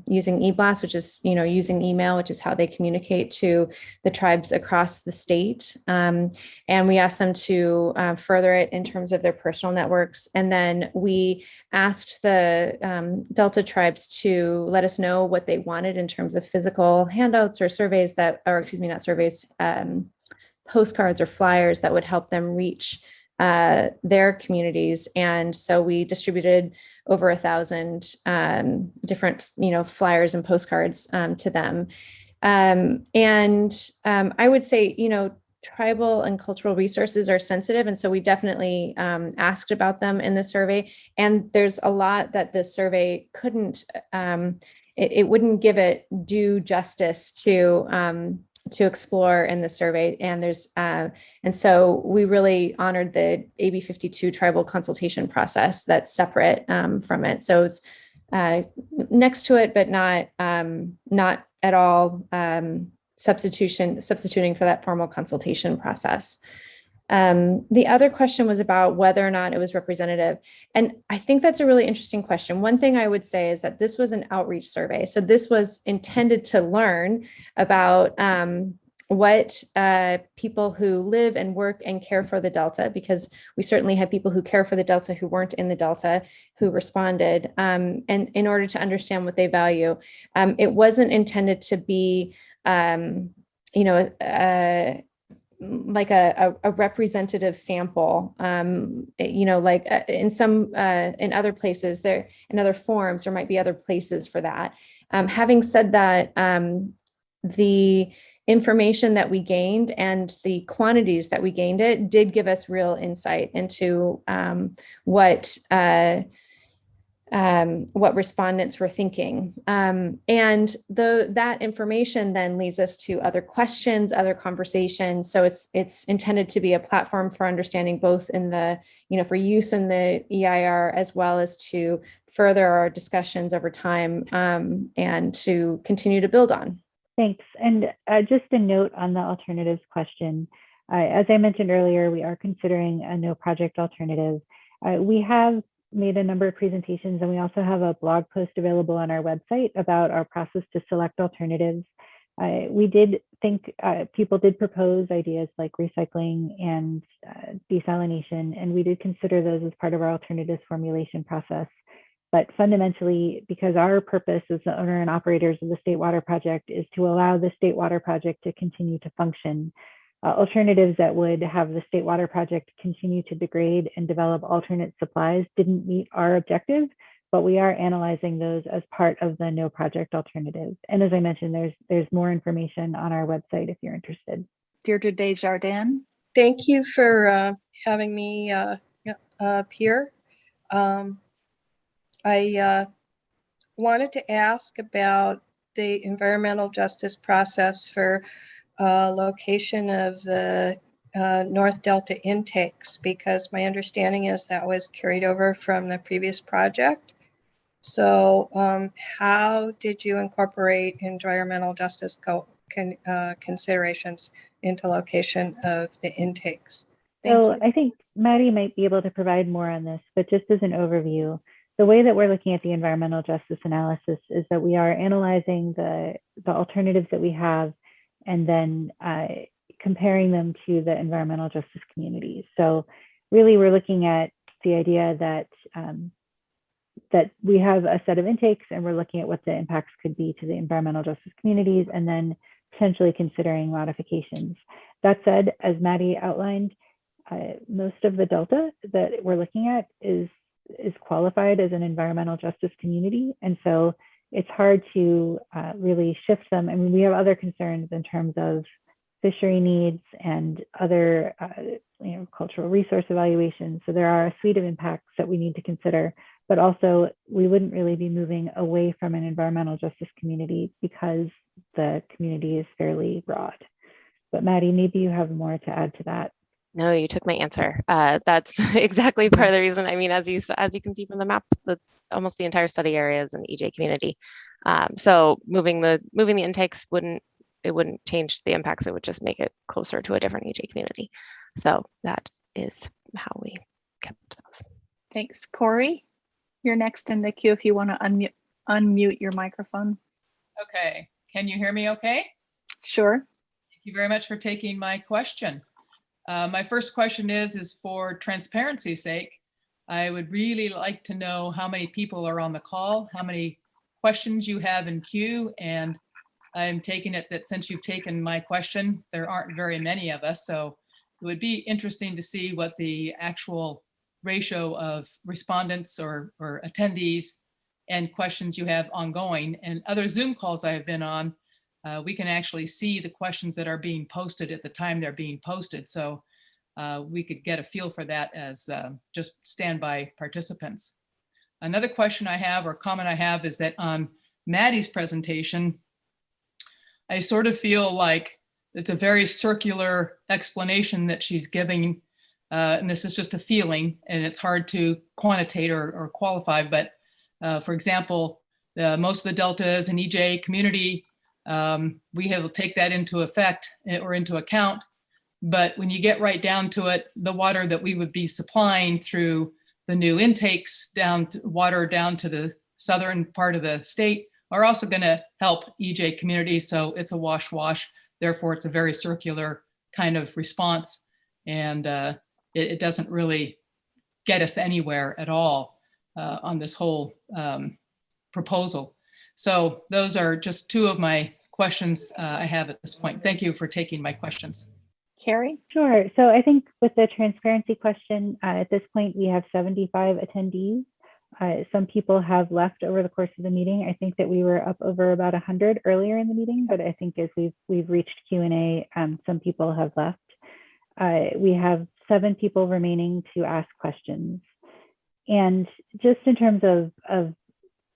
using eBlast, which is, using email, which is how they communicate to the tribes across the state. And we asked them to further it in terms of their personal networks. And then we asked the Delta tribes to let us know what they wanted in terms of physical handouts or surveys not surveys, postcards or flyers that would help them reach their communities. And so we distributed over 1,000 different, flyers and postcards to them. I would say, tribal and cultural resources are sensitive. And so we definitely asked about them in the survey. And there's a lot that the survey couldn't, it wouldn't give it due justice to explore in the survey. And so we really honored the AB 52 tribal consultation process that's separate from it. So it's next to it, but not at all substituting for that formal consultation process. The other question was about whether or not it was representative. And I think that's a really interesting question. One thing I would say is that this was an outreach survey. So this was intended to learn about what people who live and work and care for the Delta, because we certainly have people who care for the Delta who weren't in the Delta who responded, and in order to understand what they value. It wasn't intended to be, like a representative sample, like in other places there, in other forums, there might be other places for that. Having said that, the information that we gained and the quantities that we gained it did give us real insight into what respondents were thinking. And that information then leads us to other questions, other conversations. So it's intended to be a platform for understanding, both in the, for use in the EIR, as well as to further our discussions over time, and to continue to build on. Thanks. And just a note on the alternatives question. As I mentioned earlier, we are considering a no project alternative. We have made a number of presentations, and we also have a blog post available on our website about our process to select alternatives. We did think people did propose ideas like recycling and desalination, and we did consider those as part of our alternatives formulation process. But fundamentally, because our purpose as the owner and operators of the State Water Project is to allow the State Water Project to continue to function, alternatives that would have the State Water Project continue to degrade and develop alternate supplies didn't meet our objective, but we are analyzing those as part of the no project alternative. And as I mentioned, there's more information on our website if you're interested. Deirdre Desjardins. Thank you for having me up here. I wanted to ask about the environmental justice process for location of the North Delta intakes, because my understanding is that was carried over from the previous project. So how did you incorporate environmental justice considerations into location of the intakes? So I think Maddie might be able to provide more on this, but just as an overview, the way that we're looking at the environmental justice analysis is that we are analyzing the alternatives that we have and then comparing them to the environmental justice communities. So really we're looking at the idea that that we have a set of intakes and we're looking at what the impacts could be to the environmental justice communities and then potentially considering modifications. That said, as Maddie outlined, most of the Delta that we're looking at is qualified as an environmental justice community. And so it's hard to really shift them. I mean, we have other concerns in terms of fishery needs and other cultural resource evaluations. So there are a suite of impacts that we need to consider, but also we wouldn't really be moving away from an environmental justice community because the community is fairly broad. But Maddie, maybe you have more to add to that. No, you took my answer. That's exactly part of the reason. I mean, as you can see from the map, almost the entire study area is an EJ community. So moving the intakes wouldn't change the impacts. It would just make it closer to a different EJ community. So that is how we kept those. Thanks, Corey. You're next in the queue if you want to unmute your microphone. Okay, can you hear me okay? Sure. Thank you very much for taking my question. My first question is for transparency's sake, I would really like to know how many people are on the call, how many questions you have in queue, and I'm taking it that since you've taken my question, there aren't very many of us, so it would be interesting to see what the actual ratio of respondents or attendees and questions you have ongoing. And other Zoom calls I have been on, we can actually see the questions that are being posted at the time they're being posted. So we could get a feel for that as just standby participants. Another question I have or comment I have is that on Maddie's presentation, I sort of feel like it's a very circular explanation that she's giving. And this is just a feeling and it's hard to quantitate or qualify. But for example, most of the Delta is an EJ community. We have to take that into effect or into account. But when you get right down to it, the water that we would be supplying through the new intakes water down to the southern part of the state are also going to help EJ communities. So it's a wash. Therefore, it's a very circular kind of response, and it doesn't really get us anywhere at all on this whole proposal. So those are just two of my questions I have at this point. Thank you for taking my questions. Carrie? Sure. So I think with the transparency question, at this point, we have 75 attendees. Some people have left over the course of the meeting. I think that we were up over about 100 earlier in the meeting, but I think as we've reached Q&A, some people have left. We have 7 people remaining to ask questions. And just in terms of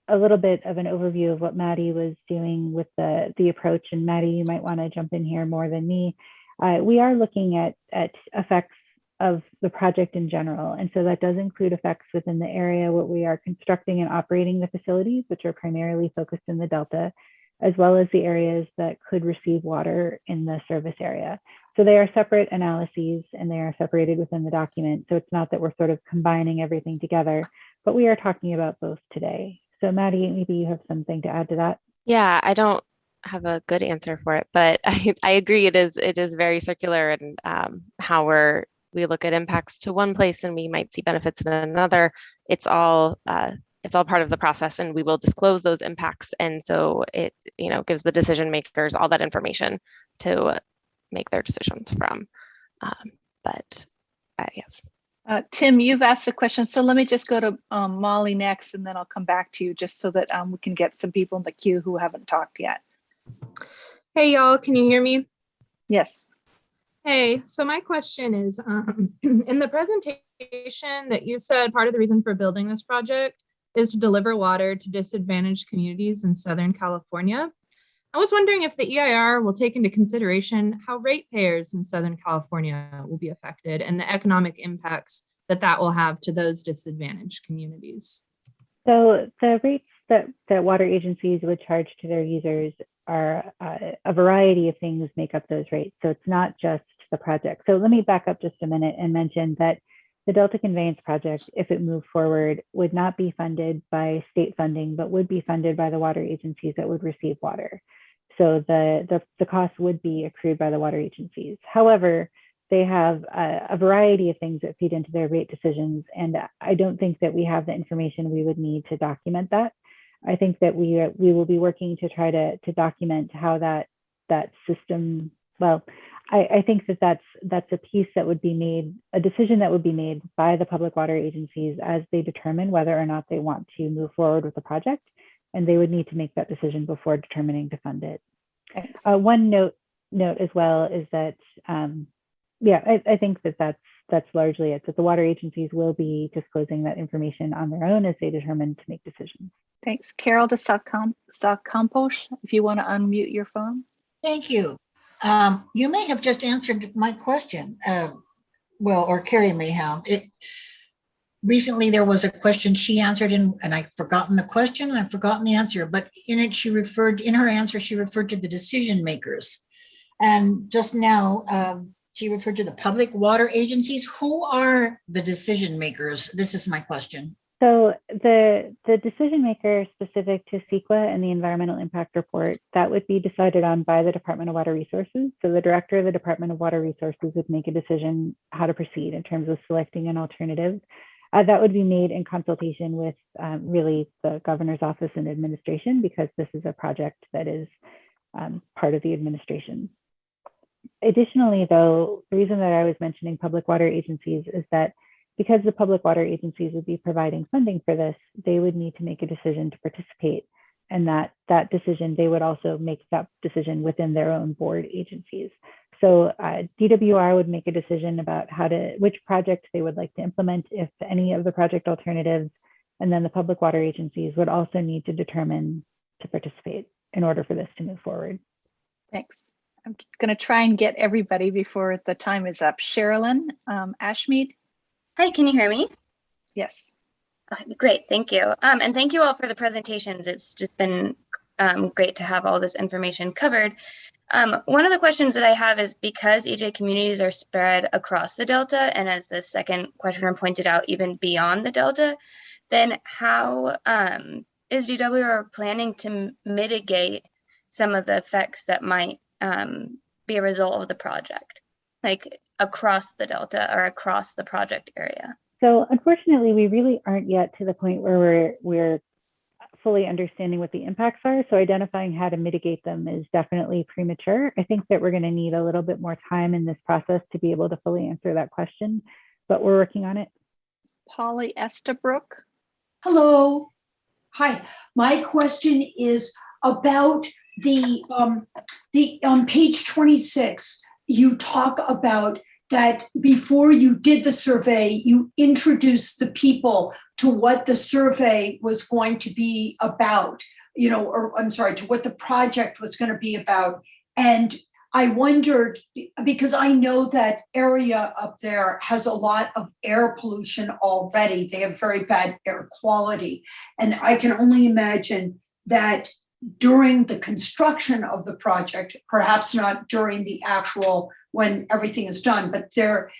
a little bit of an overview of what Maddie was doing with the approach, and Maddie, you might want to jump in here more than me. We are looking at effects of the project in general. And so that does include effects within the area where we are constructing and operating the facilities, which are primarily focused in the Delta, as well as the areas that could receive water in the service area. So they are separate analyses and they are separated within the document. So it's not that we're sort of combining everything together, but we are talking about both today. So Maddie, maybe you have something to add to that. Yeah, I don't have a good answer for it, but I agree. It is very circular, and how we look at impacts to one place and we might see benefits in another. It's all part of the process, and we will disclose those impacts. And so it gives the decision makers all that information to make their decisions from. Yes. Tim, you've asked a question, so let me just go to Molly next, and then I'll come back to you just so that we can get some people in the queue who haven't talked yet. Hey, y'all, can you hear me? Yes. Hey, so my question is, in the presentation that you said part of the reason for building this project is to deliver water to disadvantaged communities in Southern California. I was wondering if the EIR will take into consideration how ratepayers in Southern California will be affected and the economic impacts that will have to those disadvantaged communities. So the rates that water agencies would charge to their users are a variety of things make up those rates. So it's not just the project. So let me back up just a minute and mention that the Delta Conveyance Project, if it moved forward, would not be funded by state funding, but would be funded by the water agencies that would receive water. So the cost would be accrued by the water agencies. However, they have a variety of things that feed into their rate decisions, and I don't think that we have the information we would need to document that. I think that we will be working to try to document how that system, well, I think that that's a piece that would be made, a decision that would be made by the public water agencies as they determine whether or not they want to move forward with the project, and they would need to make that decision before determining to fund it. One note as well is that, I think that's largely it, that the water agencies will be disclosing that information on their own as they determine to make decisions. Thanks. Carol de Campos, if you want to unmute your phone. Thank you. You may have just answered my question, or Carrie may have. Recently, there was a question she answered, and I've forgotten the question and I've forgotten the answer, but in her answer, she referred to the decision makers. And just now, she referred to the public water agencies. Who are the decision makers? This is my question. So the decision maker specific to CEQA and the environmental impact report, that would be decided on by the Department of Water Resources. So the director of the Department of Water Resources would make a decision how to proceed in terms of selecting an alternative. That would be made in consultation with really the governor's office and administration, because this is a project that is part of the administration. Additionally, though, the reason that I was mentioning public water agencies is that because the public water agencies would be providing funding for this, they would need to make a decision to participate. And that decision, they would also make that decision within their own board agencies. So DWR would make a decision about which project they would like to implement, if any of the project alternatives, and then the public water agencies would also need to determine to participate in order for this to move forward. Thanks. I'm going to try and get everybody before the time is up. Sherilyn Ashmead. Hi, can you hear me? Yes. Great, thank you. And thank you all for the presentations. It's just been great to have all this information covered. One of the questions that I have is, because EJ communities are spread across the Delta, and as the second questioner pointed out, even beyond the Delta, then how is DWR planning to mitigate some of the effects that might be a result of the project, like across the Delta or across the project area? So unfortunately, we really aren't yet to the point where we're fully understanding what the impacts are. So identifying how to mitigate them is definitely premature. I think that we're going to need a little bit more time in this process to be able to fully answer that question, but we're working on it. Polly Estabrook. Hello. Hi. My question is about the on page 26, you talk about that before you did the survey, you introduced the people to what the survey was going to be about, you know, or I'm sorry, to what the project was going to be about. And I wondered, because I know that area up there has a lot of air pollution already. They have very bad air quality. And I can only imagine that during the construction of the project, perhaps not during the actual, when everything is done, but there,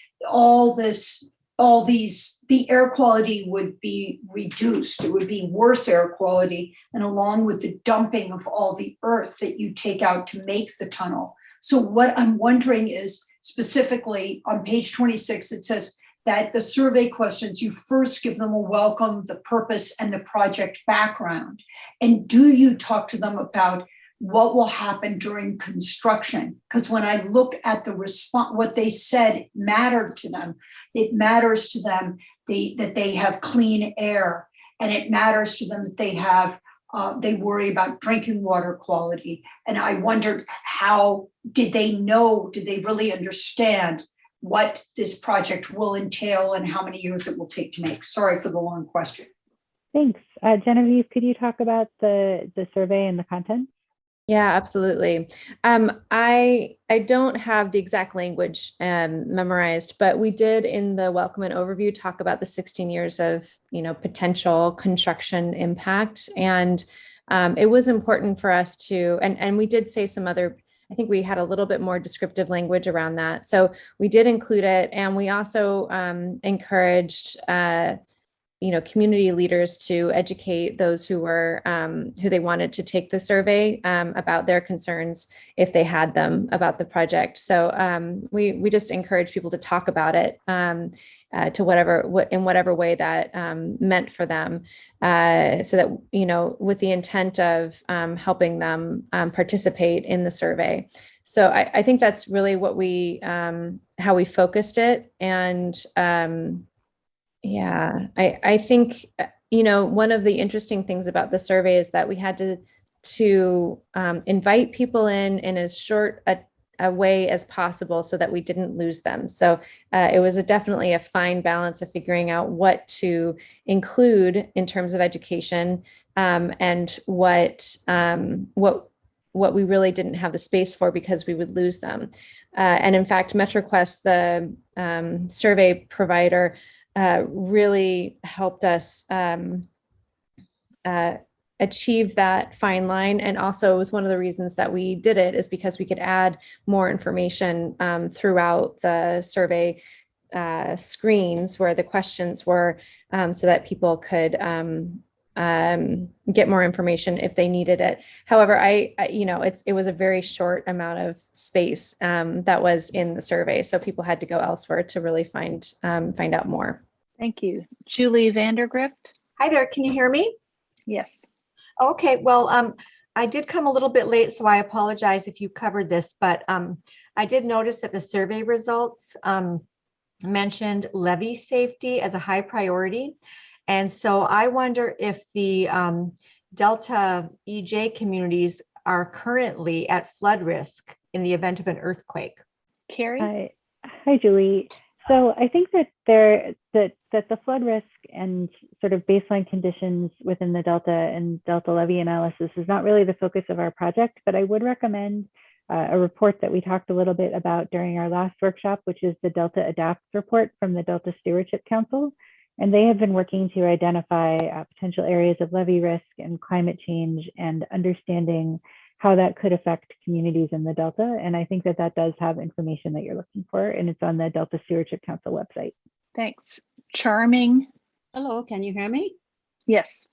the air quality would be reduced. It would be worse air quality, and along with the dumping of all the earth that you take out to make the tunnel. So what I'm wondering is, specifically on page 26, it says that the survey questions, you first give them a welcome, the purpose, and the project background. And do you talk to them about what will happen during construction? Because when I look at the response, what they said mattered to them. It matters to them that they have clean air, and it matters to them that they have, they worry about drinking water quality. And I wondered, how did they know, did they really understand what this project will entail and how many years it will take to make? Sorry for the long question. Thanks. Genevieve, could you talk about the survey and the content? Yeah, absolutely. I don't have the exact language memorized, but we did in the welcome and overview talk about the 16 years of, you know, potential construction impact. And it was important for us to, and we did say some other, I think we had a little bit more descriptive language around that. So we did include it. And we also encouraged you know, community leaders to educate those who were who they wanted to take the survey about their concerns if they had them about the project. So we just encourage people to talk about it to whatever way that meant for them, so that, you know, with the intent of helping them participate in the survey. So I think that's really what we how we focused it. And yeah, I think, you know, one of the interesting things about the survey is that we had to invite people in as short a way as possible so that we didn't lose them. So it was definitely a fine balance of figuring out what to include in terms of education and what we really didn't have the space for because we would lose them. And in fact, MetroQuest, the survey provider, really helped us achieve that fine line. And also was one of the reasons that we did it is because we could add more information throughout the survey screens where the questions were, so that people could get more information if they needed it. However, you know, it was a very short amount of space that was in the survey. So people had to go elsewhere to really find out more. Thank you. Julie Vandergrift. Hi there, can you hear me? Yes. Okay, well, I did come a little bit late, so I apologize if you covered this, but I did notice that the survey results mentioned levee safety as a high priority. And so I wonder if the Delta EJ communities are currently at flood risk in the event of an earthquake. Carrie? Hi, Julie. So I think that the flood risk and sort of baseline conditions within the Delta and Delta levee analysis is not really the focus of our project, but I would recommend a report that we talked a little bit about during our last workshop, which is the Delta Adapts report from the Delta Stewardship Council. And they have been working to identify potential areas of levee risk and climate change and understanding how that could affect communities in the Delta. And I think that that does have information that you're looking for, and it's on the Delta Stewardship Council website. Thanks. Charming. Hello, can you hear me? Yes.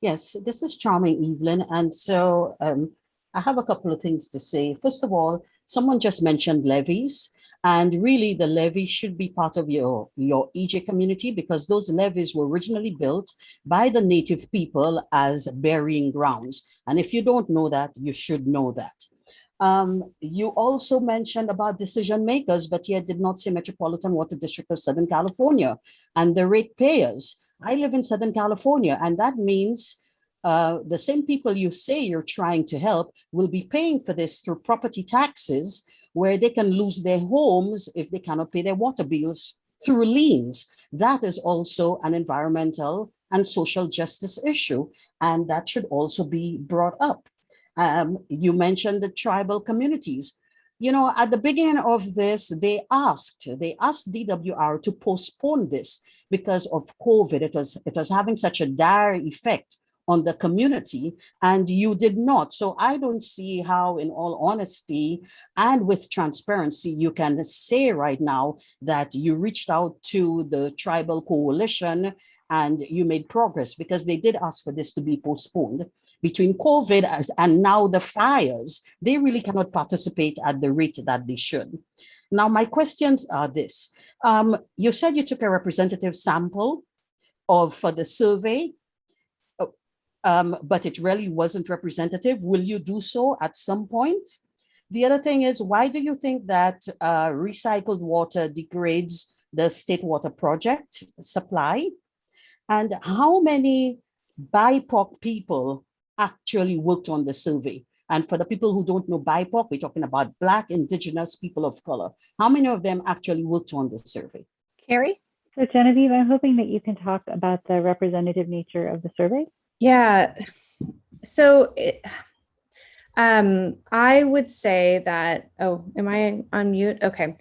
Yes, this is Charming Evelyn. And so I have a couple of things to say. First of all, someone just mentioned levies. And really, the levy should be part of your EJ community, because those levees were originally built by the native people as burying grounds. And if you don't know that, you should know that. You also mentioned about decision makers, but yet did not say Metropolitan Water District of Southern California and the ratepayers. I live in Southern California, and that means the same people you say you're trying to help will be paying for this through property taxes, where they can lose their homes if they cannot pay their water bills through liens. That is also an environmental and social justice issue, and that should also be brought up. You mentioned the tribal communities. You know, at the beginning of this, they asked DWR to postpone this because of COVID. It was having such a dire effect on the community, and you did not. So I don't see how, in all honesty and with transparency, you can say right now that you reached out to the tribal coalition and you made progress, because they did ask for this to be postponed. Between COVID and now the fires, they really cannot participate at the rate that they should. Now, my questions are this. You said you took a representative sample for the survey, but it really wasn't representative. Will you do so at some point? The other thing is, why do you think that recycled water degrades the State Water Project supply? And how many BIPOC people actually worked on the survey? And for the people who don't know BIPOC, we're talking about Black, Indigenous, people of color. How many of them actually worked on the survey? Carrie? So Genevieve, I'm hoping that you can talk about the representative nature of the survey. Yeah. So I would say that, oh, am I on mute? Okay.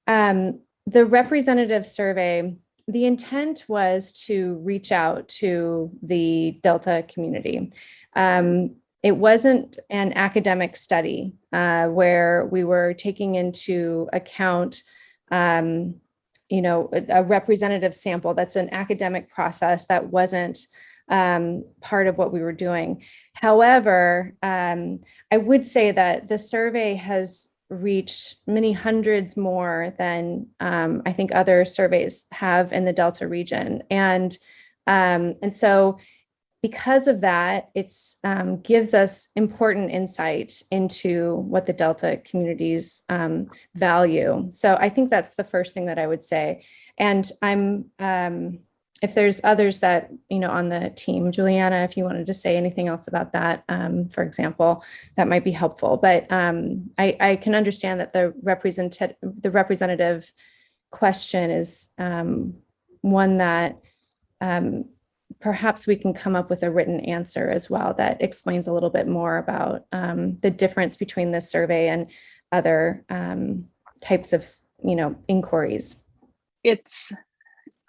The representative survey, the intent was to reach out to the Delta community. It wasn't an academic study where we were taking into account, you know, a representative sample. That's an academic process that wasn't part of what we were doing. However, I would say that the survey has reached many hundreds more than I think other surveys have in the Delta region. And so because of that, it's gives us important insight into what the Delta communities value. So I think that's the first thing that I would say. And if there's others that, you know, on the team, Juliana, if you wanted to say anything else about that, for example, that might be helpful. But I can understand that the representative question is one that perhaps we can come up with a written answer as well that explains a little bit more about the difference between this survey and other types of, you know, inquiries.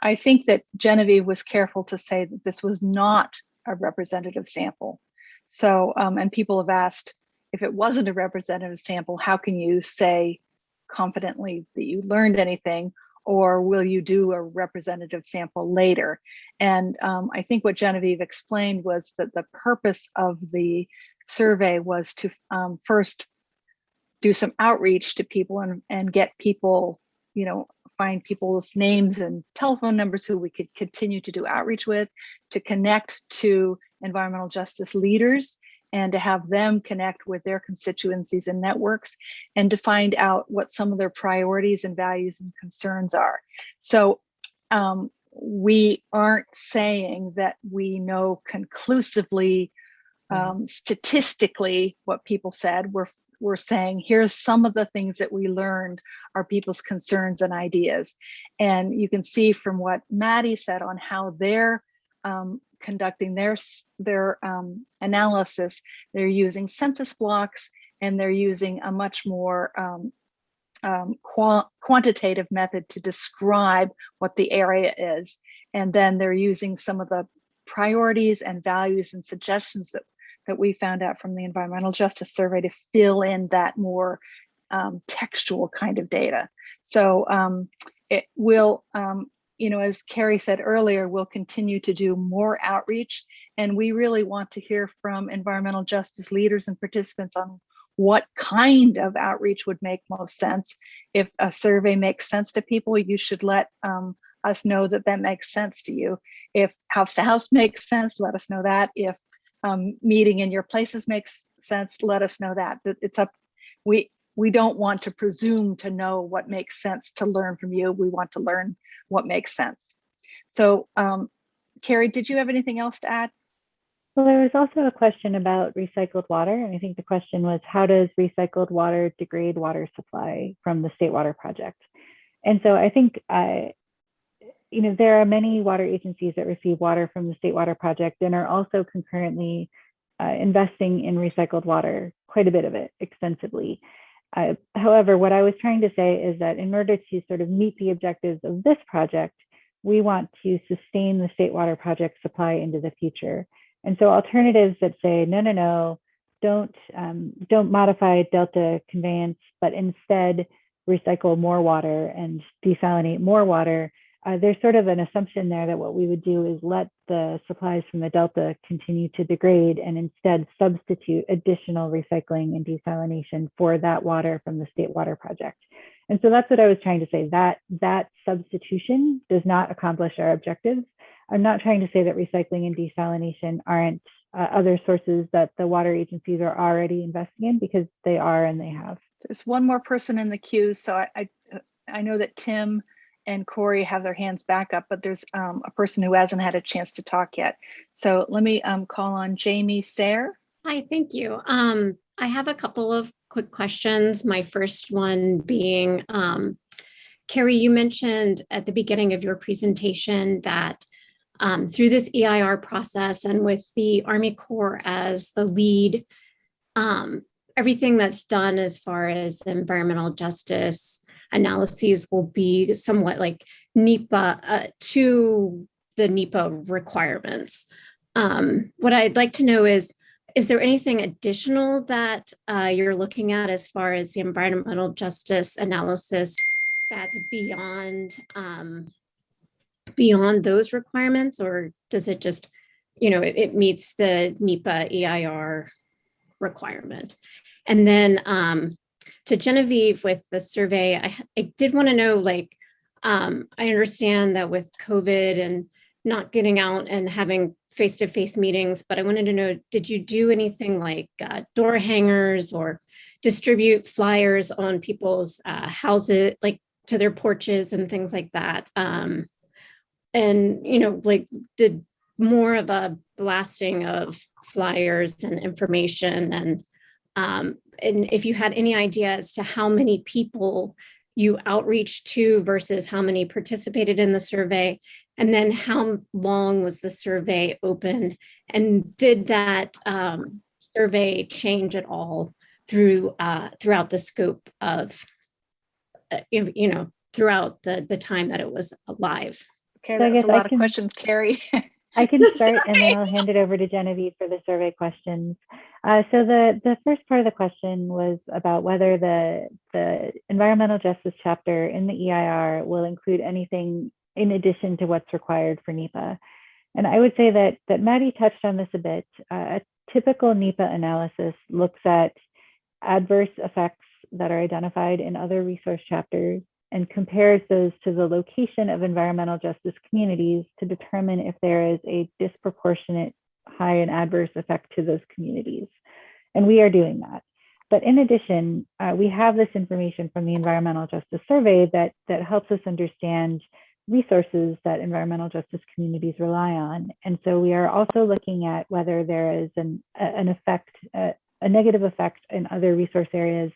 I think that Genevieve was careful to say that this was not a representative sample. So, and people have asked, if it wasn't a representative sample, how can you say confidently that you learned anything, or will you do a representative sample later? And I think what Genevieve explained was that the purpose of the survey was to first do some outreach to people and get people, you know, find people's names and telephone numbers who we could continue to do outreach with, to connect to environmental justice leaders and to have them connect with their constituencies and networks, and to find out what some of their priorities and values and concerns are. So we aren't saying that we know conclusively, statistically, what people said. We're saying, here's some of the things that we learned are people's concerns and ideas. And you can see from what Maddie said on how they're conducting their analysis, they're using census blocks, and they're using a much more quantitative method to describe what the area is. And then they're using some of the priorities and values and suggestions that we found out from the Environmental Justice Survey to fill in that more textual kind of data. So it will, you know, as Carrie said earlier, we'll continue to do more outreach, and we really want to hear from environmental justice leaders and participants on what kind of outreach would make most sense. If a survey makes sense to people, you should let us know that that makes sense to you. If house to house makes sense, let us know that. If meeting in your places makes sense, let us know that. It's up. We don't want to presume to know what makes sense to learn from you. We want to learn what makes sense. So Carrie, did you have anything else to add? Well, there was also a question about recycled water. And I think the question was, how does recycled water degrade water supply from the State Water Project? And so I think, there are many water agencies that receive water from the State Water Project and are also concurrently investing in recycled water, quite a bit of it, extensively. However, what I was trying to say is that in order to sort of meet the objectives of this project, we want to sustain the State Water Project supply into the future. And so alternatives that say, no, don't modify Delta conveyance, but instead recycle more water and desalinate more water, there's sort of an assumption there that what we would do is let the supplies from the Delta continue to degrade and instead substitute additional recycling and desalination for that water from the State Water Project. And so that's what I was trying to say, that substitution does not accomplish our objectives. I'm not trying to say that recycling and desalination aren't other sources that the water agencies are already investing in, because they are and they have. There's one more person in the queue. So I know that Tim and Corey have their hands back up, but there's a person who hasn't had a chance to talk yet. So let me call on Jamie Sayre. Hi, thank you. I have a couple of quick questions. My first one being, Carrie, you mentioned at the beginning of your presentation that through this EIR process and with the Army Corps as the lead, everything that's done as far as environmental justice analyses will be somewhat like NEPA to the NEPA requirements. What I'd like to know is there anything additional that you're looking at as far as the environmental justice analysis that's beyond those requirements, or does it just, it meets the NEPA EIR requirement? And then to Genevieve with the survey, I did want to know, I understand that with COVID and not getting out and having face-to-face meetings, but I wanted to know, did you do anything like door hangers or distribute flyers on people's houses, like to their porches and things like that? And, did more of a blasting of flyers and information, and if you had any idea as to how many people you outreach to versus how many participated in the survey, and then how long was the survey open, and did that survey change at all throughout the scope of, throughout the time that it was live? Okay, that's a lot of questions, Carrie. I can start and then I'll hand it over to Genevieve for the survey questions. So the first part of the question was about whether the environmental justice chapter in the EIR will include anything in addition to what's required for NEPA. And I would say that Maddie touched on this a bit. A typical NEPA analysis looks at adverse effects that are identified in other resource chapters and compares those to the location of environmental justice communities to determine if there is a disproportionate high and adverse effect to those communities. And we are doing that. But in addition, we have this information from the Environmental Justice Survey that helps us understand resources that environmental justice communities rely on. And so we are also looking at whether there is an effect, a negative effect in other resource areas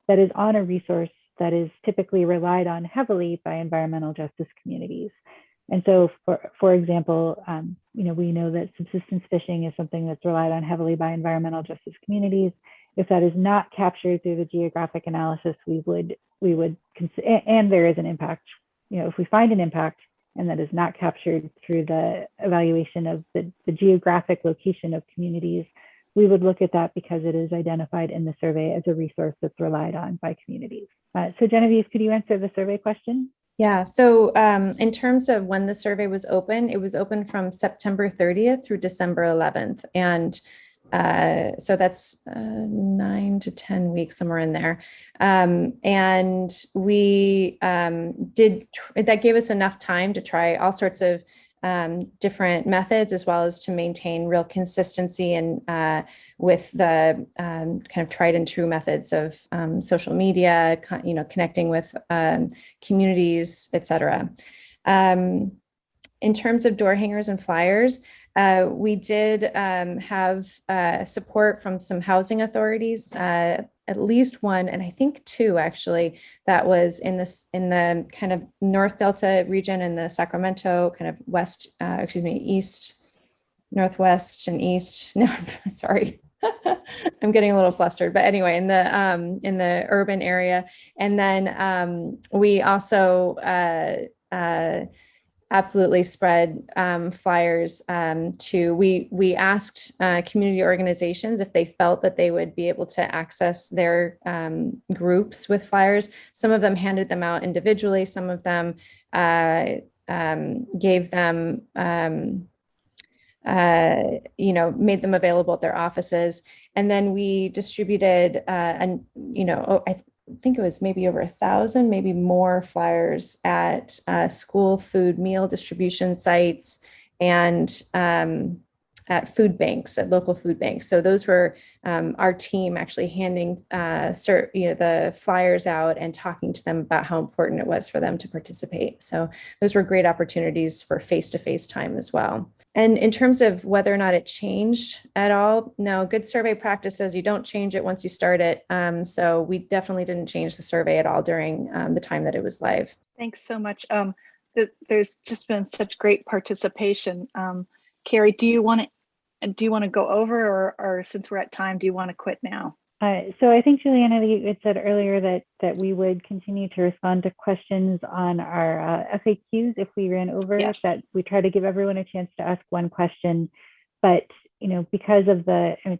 that is on a resource that is typically relied on heavily by environmental justice communities. And so, for example, we know that subsistence fishing is something that's relied on heavily by environmental justice communities. If that is not captured through the geographic analysis, we would consider, and there is an impact. If we find an impact and that is not captured through the evaluation of the geographic location of communities, we would look at that because it is identified in the survey as a resource that's relied on by communities. So Genevieve, could you answer the survey question? Yeah, so in terms of when the survey was open, it was open from September 30th through December 11th. And So that's 9 to 10 weeks, somewhere in there. And we that gave us enough time to try all sorts of different methods, as well as to maintain real consistency and with the kind of tried and true methods of social media, connecting with communities, et cetera. In terms of door hangers and flyers, we did have support from some housing authorities, at least one, and I think two actually, that was in the kind of North Delta region in the Sacramento kind of east, northwest and east. No, sorry. I'm getting a little flustered, but anyway, in the urban area. And then we also absolutely spread flyers we asked community organizations if they felt that they would be able to access their groups with flyers. Some of them handed them out individually. Some of them gave them made them available at their offices. And then we distributed I think it was maybe over 1,000, maybe more flyers at school food meal distribution sites and at food banks, at local food banks. So those were our team actually handing the flyers out and talking to them about how important it was for them to participate. So those were great opportunities for face-to-face time as well. And in terms of whether or not it changed at all, no, good survey practices, you don't change it once you start it. So we definitely didn't change the survey at all during the time that it was live. Thanks so much. There's just been such great participation. Carrie, do you want to go over, or since we're at time, do you want to quit now? So I think, Juliana, you had said earlier that we would continue to respond to questions on our FAQs if we ran over. Yes. That we try to give everyone a chance to ask one question. But, because of in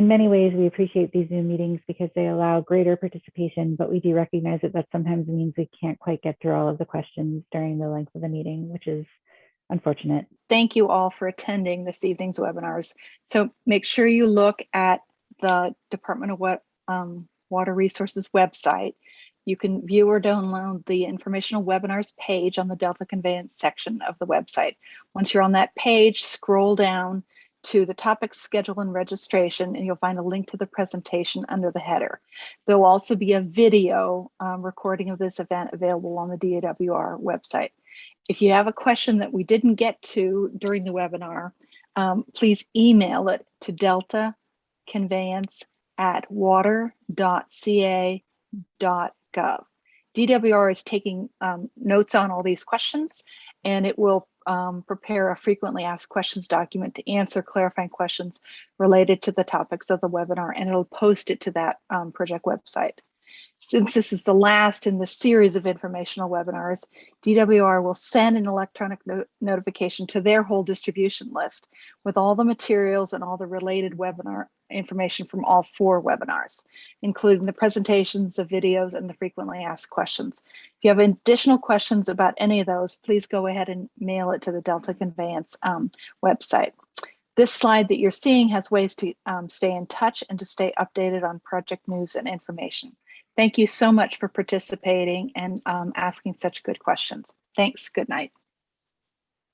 many ways, we appreciate these Zoom meetings because they allow greater participation, but we do recognize that sometimes means we can't quite get through all of the questions during the length of the meeting, which is unfortunate. Thank you all for attending this evening's webinars. So make sure you look at the Department of Water Resources website. You can view or download the informational webinars page on the Delta Conveyance section of the website. Once you're on that page, scroll down to the topic schedule and registration, and you'll find a link to the presentation under the header. There'll also be a video recording of this event available on the DAWR website. If you have a question that we didn't get to during the webinar, please email it to deltaconveyance@water.ca.gov. DWR is taking notes on all these questions, and it will prepare a frequently asked questions document to answer clarifying questions related to the topics of the webinar, and it'll post it to that project website. Since this is the last in the series of informational webinars, DWR will send an electronic notification to their whole distribution list with all the materials and all the related webinar information from all 4 webinars, including the presentations, the videos, and the frequently asked questions. If you have additional questions about any of those, please go ahead and mail it to the Delta Conveyance website. This slide that you're seeing has ways to stay in touch and to stay updated on project news and information. Thank you so much for participating and asking such good questions. Thanks. Good night.